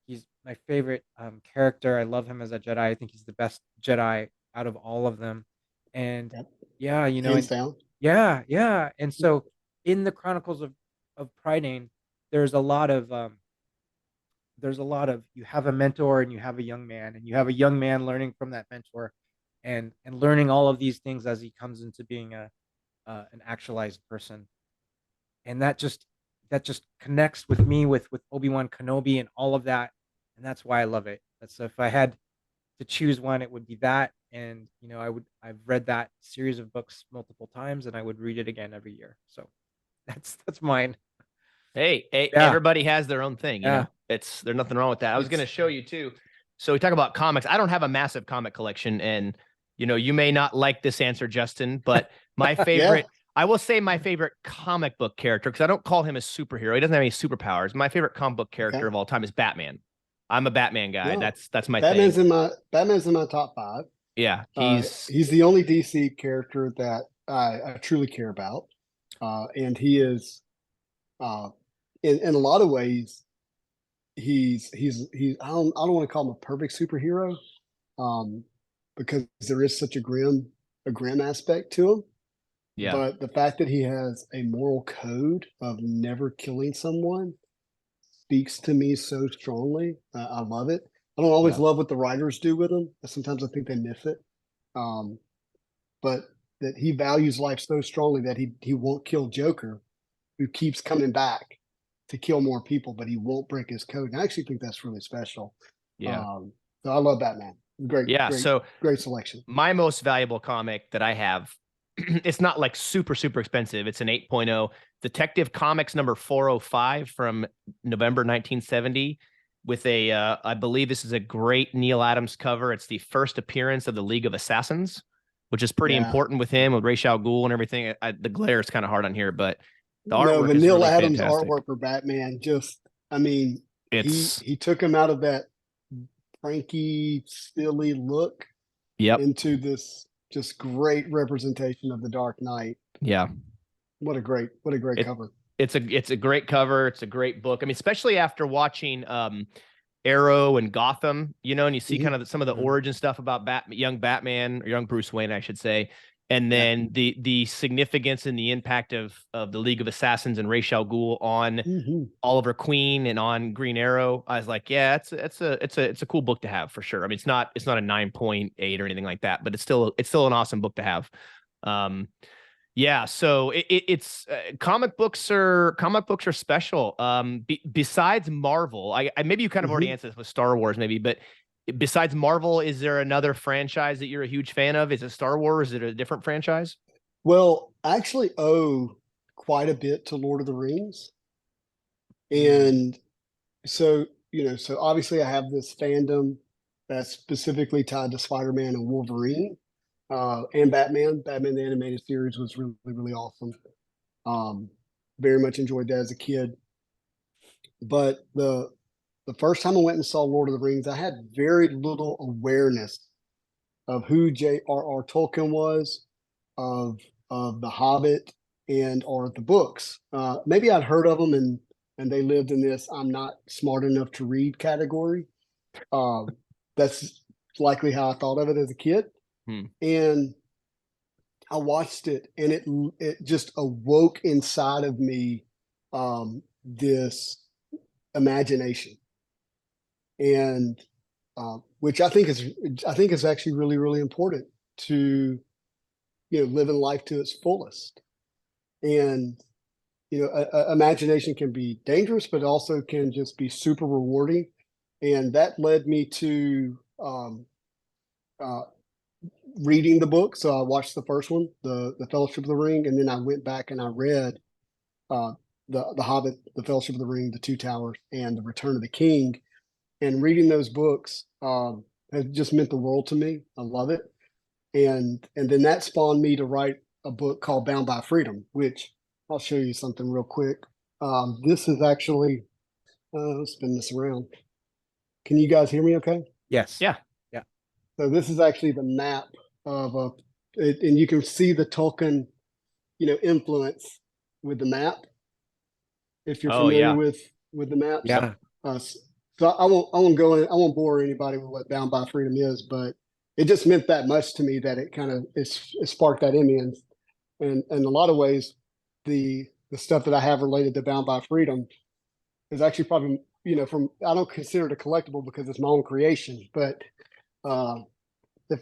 He's my favorite character. I love him as a Jedi. I think he's the best Jedi out of all of them. And Yep. yeah, you know, Hands and down. yeah. And so in the Chronicles of Prydain, there's a lot of you have a mentor and you have a young man, and you have a young man learning from that mentor, and learning all of these things as he comes into being a an actualized person. And that just connects with me with Obi-Wan Kenobi and all of that, and that's why I love it. That's if I had to choose one, it would be that. And you know, I've read that series of books multiple times, and I would read it again every year. So that's mine. Hey, Yeah, everybody has their own thing, you yeah. know. There's nothing wrong with that. I was going to It's show you too. So we talk about comics. I don't have a massive comic collection, and you know, you may not like this answer, Justin, but my yeah. favorite, I will say my favorite comic book character, because I don't call him a superhero. He doesn't have any superpowers. My favorite comic book character Okay. of all time is Batman. I'm a Batman guy. No, That's my Batman's thing. Batman's in my top 5. Yeah, He's the only DC character that I truly care about, and he is, uh, in a lot of ways, he's I don't want to call him a perfect superhero, um, because there is such a grim aspect to him. yeah, But the fact that he has a moral code of never killing someone speaks to me so strongly. I love it. I don't always yeah, love what the writers do with him. Sometimes I think they miss it. Um, but that he values life so strongly that he won't kill Joker, who keeps coming back to kill more people, but he won't break his code. And I actually think that's really special. yeah, Um, so I love Batman. yeah. So Great selection. my most valuable comic that I have, it's not like super expensive. It's an 8.0 Detective Comics number 405 from November 1970 with a I believe this is a great Neil Adams cover. It's the first appearance of the League of Assassins, which is pretty Yeah. important with him, with Ra's al Ghul and everything. The glare is kind of hard on here, but the No, artwork but is Neil really Adams' fantastic. artwork for Batman just, I mean, It's he took him out of that pranky, silly look yep, into this just great representation of the Dark Knight. yeah. What a great It cover. it's a great cover. It's a great book. I mean, especially after watching Arrow and Gotham, you know, and you see Mhm. kind of some of the Mhm. origin stuff about young Batman, or young Bruce Wayne, I should say, and Yeah. then the significance and the impact of the League of Assassins and Ra's al Ghul on Mhm. Oliver Queen and on Green Arrow. I was like, yeah, it's a cool book to have for sure. I mean, it's not a 9.8 or anything like that, but it's still an awesome book to have. Um, yeah, so it's comic books are special. Besides Marvel, I maybe you kind of already Mhm. answered this with Star Wars, maybe, but besides Marvel, is there another franchise that you're a huge fan of? Is it Star Wars? Is it a different franchise? Well, I actually owe quite a bit to Lord of the Rings. Mm. And so, so obviously I have this fandom that's specifically tied to Spider-Man and Wolverine, and Batman. Batman the animated series was really, really awesome. Um, very much enjoyed that as a kid. But the first time I went and saw Lord of the Rings, I had very little awareness of who J.R.R. Tolkien was, of the Hobbit, and or the books. Maybe I'd heard of them, and they lived in this "I'm not smart enough to read" category. Um, that's likely how I thought of it as a kid. Hmm. And I watched it, and it just awoke inside of me, this imagination, and which I think is actually really, really important to, living life to its fullest. And imagination can be dangerous, but also can just be super rewarding. And that led me to, uh, reading the book. So I watched the first one, the Fellowship of the Ring, and then I went back and I read, uh, the Hobbit, the Fellowship of the Ring, the Two Towers, and the Return of the King. And reading those books, has just meant the world to me. I love it. And then that spawned me to write a book called Bound by Freedom, which I'll show you something real quick. This is actually, let's spin this around. Can you guys hear me okay? Yes. Yeah, Yeah. So this is actually the map of and you can see the Tolkien, influence with the map. If you're Oh, familiar yeah. with the maps. Yeah. So I won't go in. I won't bore anybody with what Bound by Freedom is, but it just meant that much to me that it kind of it sparked that in me, and in a lot of ways, the stuff that I have related to Bound by Freedom is actually probably from I don't consider it a collectible because it's my own creation, but uh, if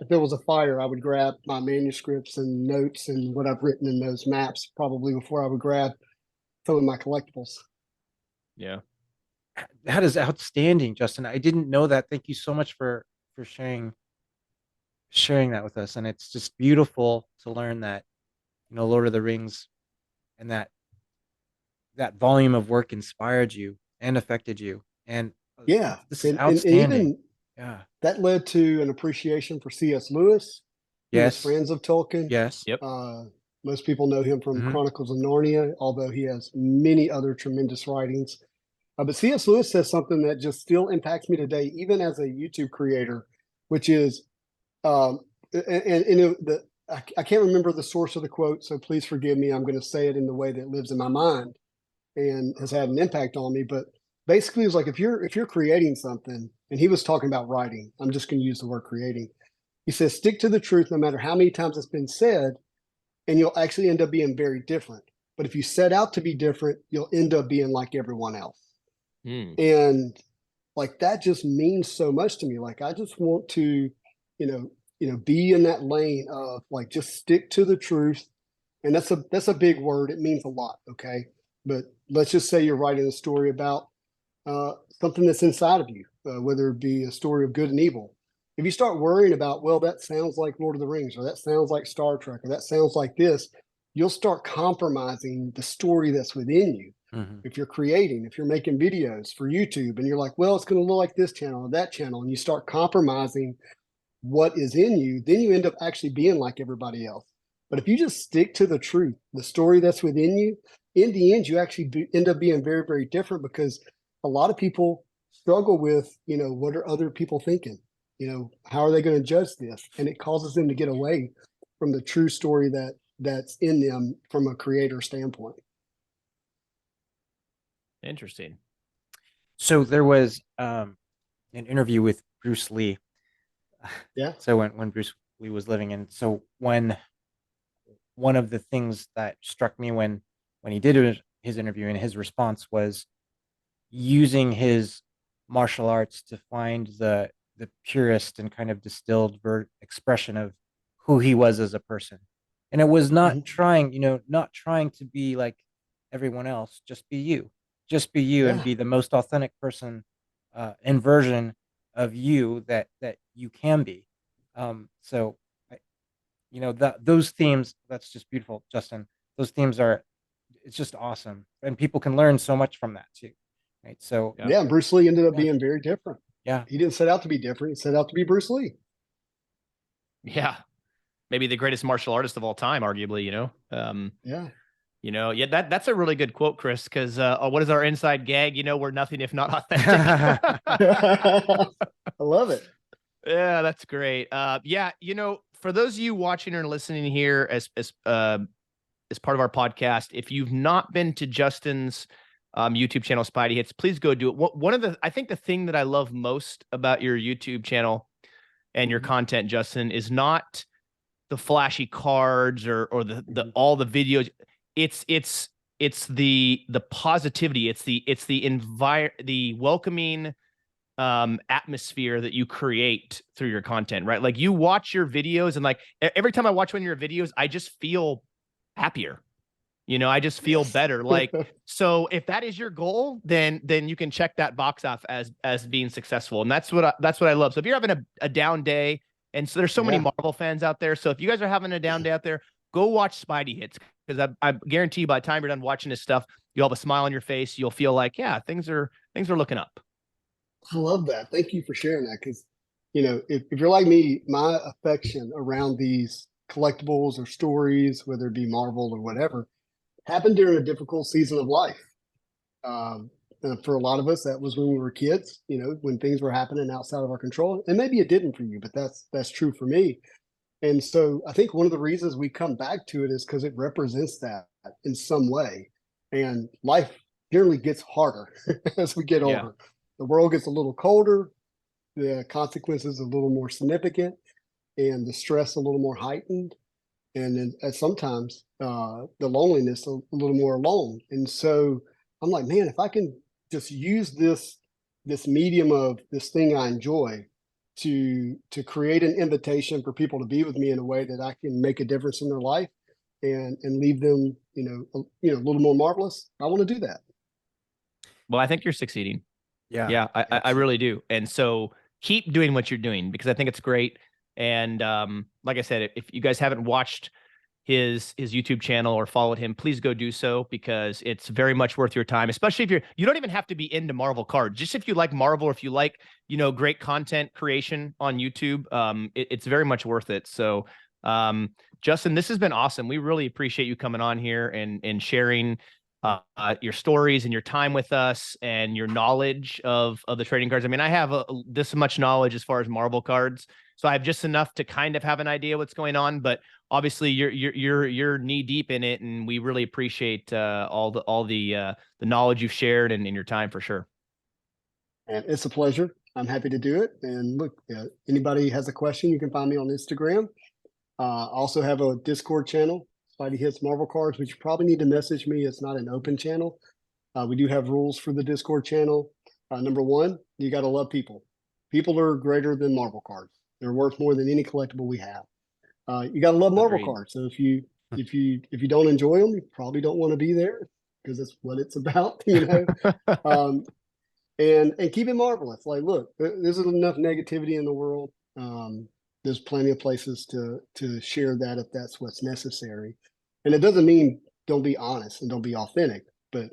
there was a fire, I would grab my manuscripts and notes and what I've written in those maps probably before I would grab some of my collectibles. Yeah. That is outstanding, Justin. I didn't know that. Thank you so much for sharing that with us. And it's just beautiful to learn that, Lord of the Rings and that volume of work inspired you and affected you. And Yeah, this is and outstanding. even Yeah. that led to an appreciation for C.S. Lewis, who was Yes. friends of Tolkien. Yes. Yep. Most people know him from Mhm. Chronicles of Narnia, although he has many other tremendous writings. But C.S. Lewis says something that just still impacts me today, even as a YouTube creator, which is, I can't remember the source of the quote, so please forgive me. I'm going to say it in the way that lives in my mind and has had an impact on me. But basically, it's like if you're creating something, and he was talking about writing. I'm just going to use the word creating. He says, stick to the truth no matter how many times it's been said, and you'll actually end up being very different. But if you set out to be different, you'll end up being like everyone else. And like that just means so much to me. Like I just want to, be in that lane of like just stick to the truth. And that's a big word. It means a lot. Okay. But let's just say you're writing a story about something that's inside of you, whether it be a story of good and evil. If you start worrying about, well, that sounds like Lord of the Rings, or that sounds like Star Trek, or that sounds like this, you'll start compromising the story that's within you. Mhm. If you're creating, if you're making videos for YouTube and you're like, well, it's going to look like this channel or that channel, and you start compromising what is in you, then you end up actually being like everybody else. But if you just stick to the truth, the story that's within you, in the end, you actually end up being very, very different because a lot of people struggle with, what are other people thinking? How are they going to judge this? And it causes them to get away from the true story that's in them from a creator standpoint. Interesting. So there was an interview with Bruce Lee. Yeah. So when Bruce Lee was living, and so when one of the things that struck me when he did his interview and his response was using his martial arts to find the purest and kind of distilled expression of who he was as a person. And it was not not trying to be like everyone else. Just be you. Just be you, and Yeah. be the most authentic person and version of you that you can be. So those themes, that's just beautiful, Justin. Those themes it's just awesome, and people can learn so much from that too, right? So Yeah. Yeah. Bruce Lee ended up Yeah. being very different. Yeah. He didn't set out to be different. He set out to be Bruce Lee. Yeah. Maybe the greatest martial artist of all time, arguably, Yeah. Yeah, that's a really good quote, Chris, because what is our inside gag? We're nothing if not authentic. I love it. Yeah, that's great. Yeah, for those of you watching or listening here as part of our podcast, if you've not been to Justin's YouTube channel, Spidey Hits, please go do it. I think the thing that I love most about your YouTube channel and your content, Justin, is not the flashy cards or the all the videos. It's the positivity. It's the welcoming atmosphere that you create through your content, right? Like you watch your videos and like every time I watch one of your videos, I just feel happier. I just feel better. Like, so if that is your goal, then you can check that box off as being successful. And that's what I love. So if you're having a down day, and so there's so many Marvel fans out there. So if you guys are having a down day out there, go watch Spidey Hits, because I guarantee you by the time you're done watching this stuff, you'll have a smile on your face. You'll feel like, yeah, things are looking up. I love that. Thank you for sharing that. Because, if you're like me, my affection around these collectibles or stories, whether it be Marvel or whatever, happened during a difficult season of life. And for a lot of us, that was when we were kids, when things were happening outside of our control. And maybe it didn't for you, but that's true for me. And so I think one of the reasons we come back to it is because it represents that in some way. And life generally gets harder as we get Yeah. older. The world gets a little colder, the consequences a little more significant, and the stress a little more heightened. And then sometimes the loneliness a little more alone. And so I'm like, man, if I can just use this medium of this thing I enjoy to create an invitation for people to be with me in a way that I can make a difference in their life and leave them, a little more marvelous, I want to do that. Well, I think you're succeeding. Yeah. Yeah, I really do. And so keep doing what you're doing because I think it's great. And like I said, if you guys haven't watched his YouTube channel or followed him, please go do so because it's very much worth your time, especially if you don't even have to be into Marvel cards. Just if you like Marvel or if you like, great content creation on YouTube, it's very much worth it. So Justin, this has been awesome. We really appreciate you coming on here and sharing your stories and your time with us and your knowledge of the trading cards. I mean, I have this much knowledge as far as Marvel cards, so I have just enough to kind of have an idea what's going on. But obviously, you're knee deep in it, and we really appreciate all the knowledge you've shared and your time for sure. And it's a pleasure. I'm happy to do it. And look, anybody has a question, you can find me on Instagram. I also have a Discord channel, Spidey Hits Marvel Cards, which you probably need to message me. It's not an open channel. We do have rules for the Discord channel. Number one, you got to love people. People are greater than Marvel cards. They're worth more than any collectible we have. You got to love Marvel Agreed. cards. So if you don't enjoy them, you probably don't want to be there because that's what it's about, and keep it marvelous. Like, look, there's enough negativity in the world. There's plenty of places to share that if that's what's necessary. And it doesn't mean don't be honest and don't be authentic, but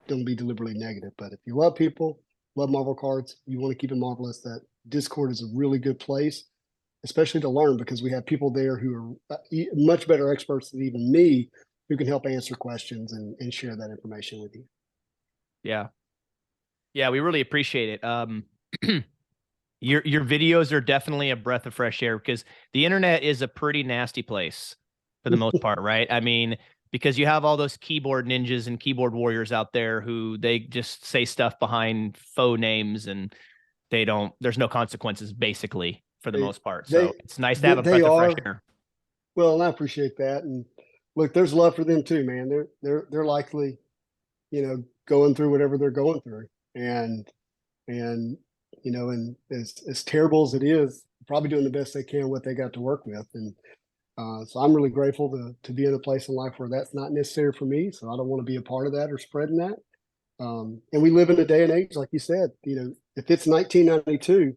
don't be deliberately negative. But if you love people, love Marvel cards, you want to keep it marvelous, that Discord is a really good place, especially to learn because we have people there who are much better experts than even me who can help answer questions and share that information with you. Yeah. Yeah, we really appreciate it. Your videos are definitely a breath of fresh air because the internet is a pretty nasty place for the most part, right? I mean, because you have all those keyboard ninjas and keyboard warriors out there who they just say stuff behind faux names and there's no consequences basically for the most part. So it's nice to have a breath of fresh air. Well, and I appreciate that. And look, there's love for them too, man. They're likely, going through whatever they're going through. And and as terrible as it is, probably doing the best they can what they got to work with. And so I'm really grateful to be in a place in life where that's not necessary for me. So I don't want to be a part of that or spreading that. And we live in a day and age, like you said, if it's 1992,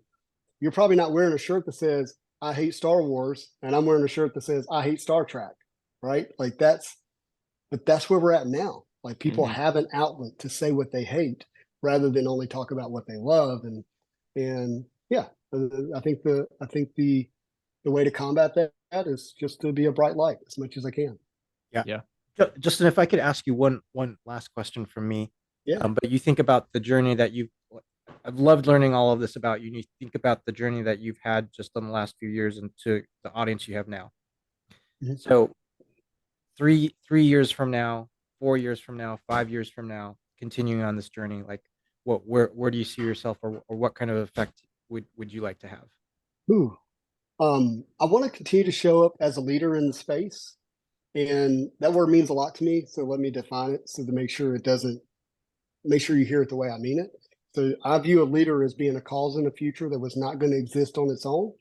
you're probably not wearing a shirt that says, I hate Star Wars. And I'm wearing a shirt that says, I hate Star Trek. Right. Like but that's where we're at now. Like people have an outlet to say what they hate rather than only talk about what they love. And yeah, I think the way to combat that is just to be a bright light as much as I can. Yeah. Justin, if I could ask you one last question from me. Yeah. But you think about the journey that I've loved learning all of this about you. And you think about the journey that you've had just in the last few years and to the audience you have now. Mm-hmm. So 3 years from now, 4 years from now, 5 years from now, continuing on this journey, like where do you see yourself or what kind of effect would you like to have? Ooh. I want to continue to show up as a leader in the space. And that word means a lot to me. So let me define it to make sure you hear it the way I mean it. So I view a leader as being a cause in the future that was not going to exist on its own.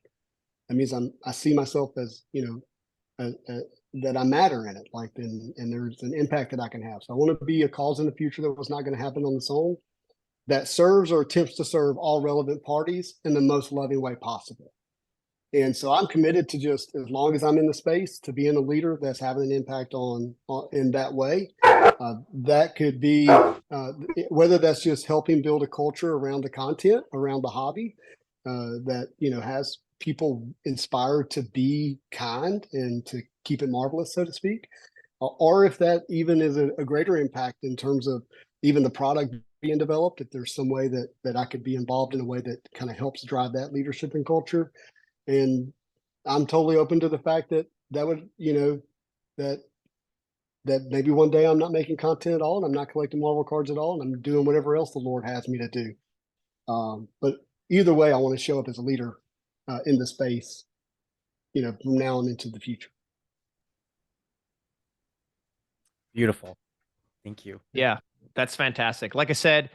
That means I see myself as, that I matter in it, and there's an impact that I can have. So I want to be a cause in the future that was not going to happen on its own, that serves or attempts to serve all relevant parties in the most loving way possible. And so I'm committed to just, as long as I'm in the space, to being a leader that's having an impact on in that way. That could be whether that's just helping build a culture around the content, around the hobby, that has people inspired to be kind and to keep it marvelous, so to speak, or if that even is a greater impact in terms of even the product being developed. If there's some way that I could be involved in a way that kind of helps drive that leadership and culture. And I'm totally open to the fact that would, that maybe one day I'm not making content at all and I'm not collecting Marvel cards at all and I'm doing whatever else the Lord has me to do. But either way, I want to show up as a leader in the space, from now on into the future. Beautiful. Thank you. Yeah, that's fantastic. Like I said,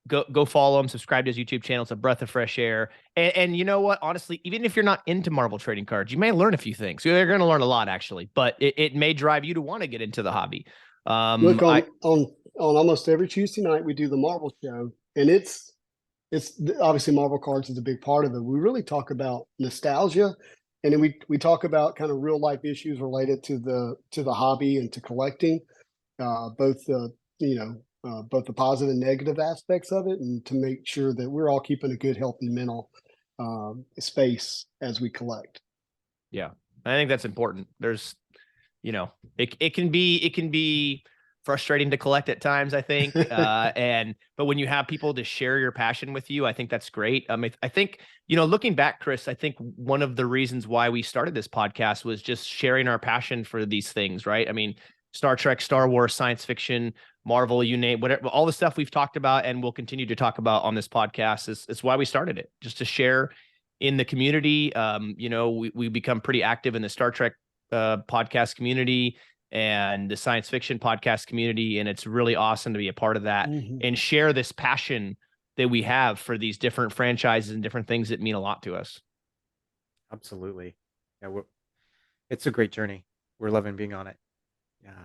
go follow him, subscribe to his YouTube channel. It's a breath of fresh air. And you know what? Honestly, even if you're not into Marvel trading cards, you may learn a few things. You're going to learn a lot, actually, but it may drive you to want to get into the hobby. Look, on almost every Tuesday night, we do the Marvel show, and it's obviously Marvel cards is a big part of it. We really talk about nostalgia, and then we talk about kind of real life issues related to the hobby and to collecting, both the positive and negative aspects of it, and to make sure that we're all keeping a good, healthy mental space as we collect. Yeah, I think that's important. There's, it can be frustrating to collect at times, I think. But when you have people to share your passion with you, I think that's great. I think, looking back, Chris, I think one of the reasons why we started this podcast was just sharing our passion for these things, right? I mean, Star Trek, Star Wars, science fiction, Marvel, you name whatever, all the stuff we've talked about and we'll continue to talk about on this podcast is why we started it, just to share in the community. We become pretty active in the Star Trek podcast community and the science fiction podcast community. And it's really awesome to be a part of that and share this passion that we have for these different franchises and different things that mean a lot to us. Absolutely. Yeah. It's a great journey. We're loving being on it.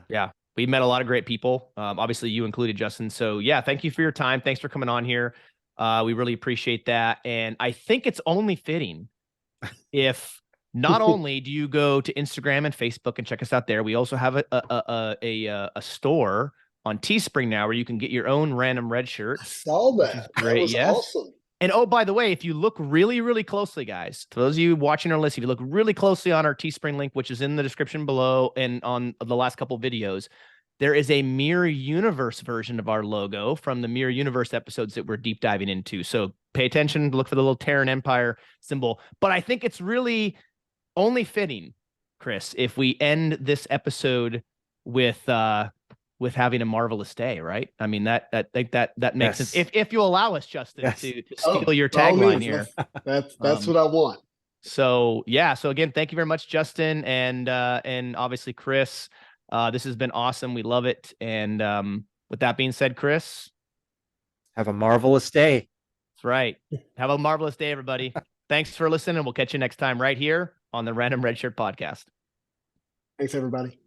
Yeah. We met a lot of great people. Obviously you included, Justin. So yeah, thank you for your time. Thanks for coming on here. We really appreciate that. And I think it's only fitting if not only do you go to Instagram and Facebook and check us out there, we also have a store on Teespring now where you can get your own random red shirt. I saw that. Which is great. That was awesome. And oh, by the way, if you look really, really closely, guys, for those of you watching our list, if you look really closely on our Teespring link, which is in the description below and on the last couple of videos, there is a Mirror Universe version of our logo from the Mirror Universe episodes that we're deep diving into. So pay attention, look for the little Terran Empire symbol. But I think it's really only fitting, Chris, if we end this episode with having a marvelous day, right? I mean, that makes sense. If you allow us, Justin, to steal your tagline here. That's what I want. So yeah. So again, thank you very much, Justin, and obviously Chris. This has been awesome. We love it. And with that being said, Chris, have a marvelous day. That's right. Have a marvelous day, everybody. Thanks for listening, and we'll catch you next time right here on the Random Redshirt Podcast. Thanks, everybody.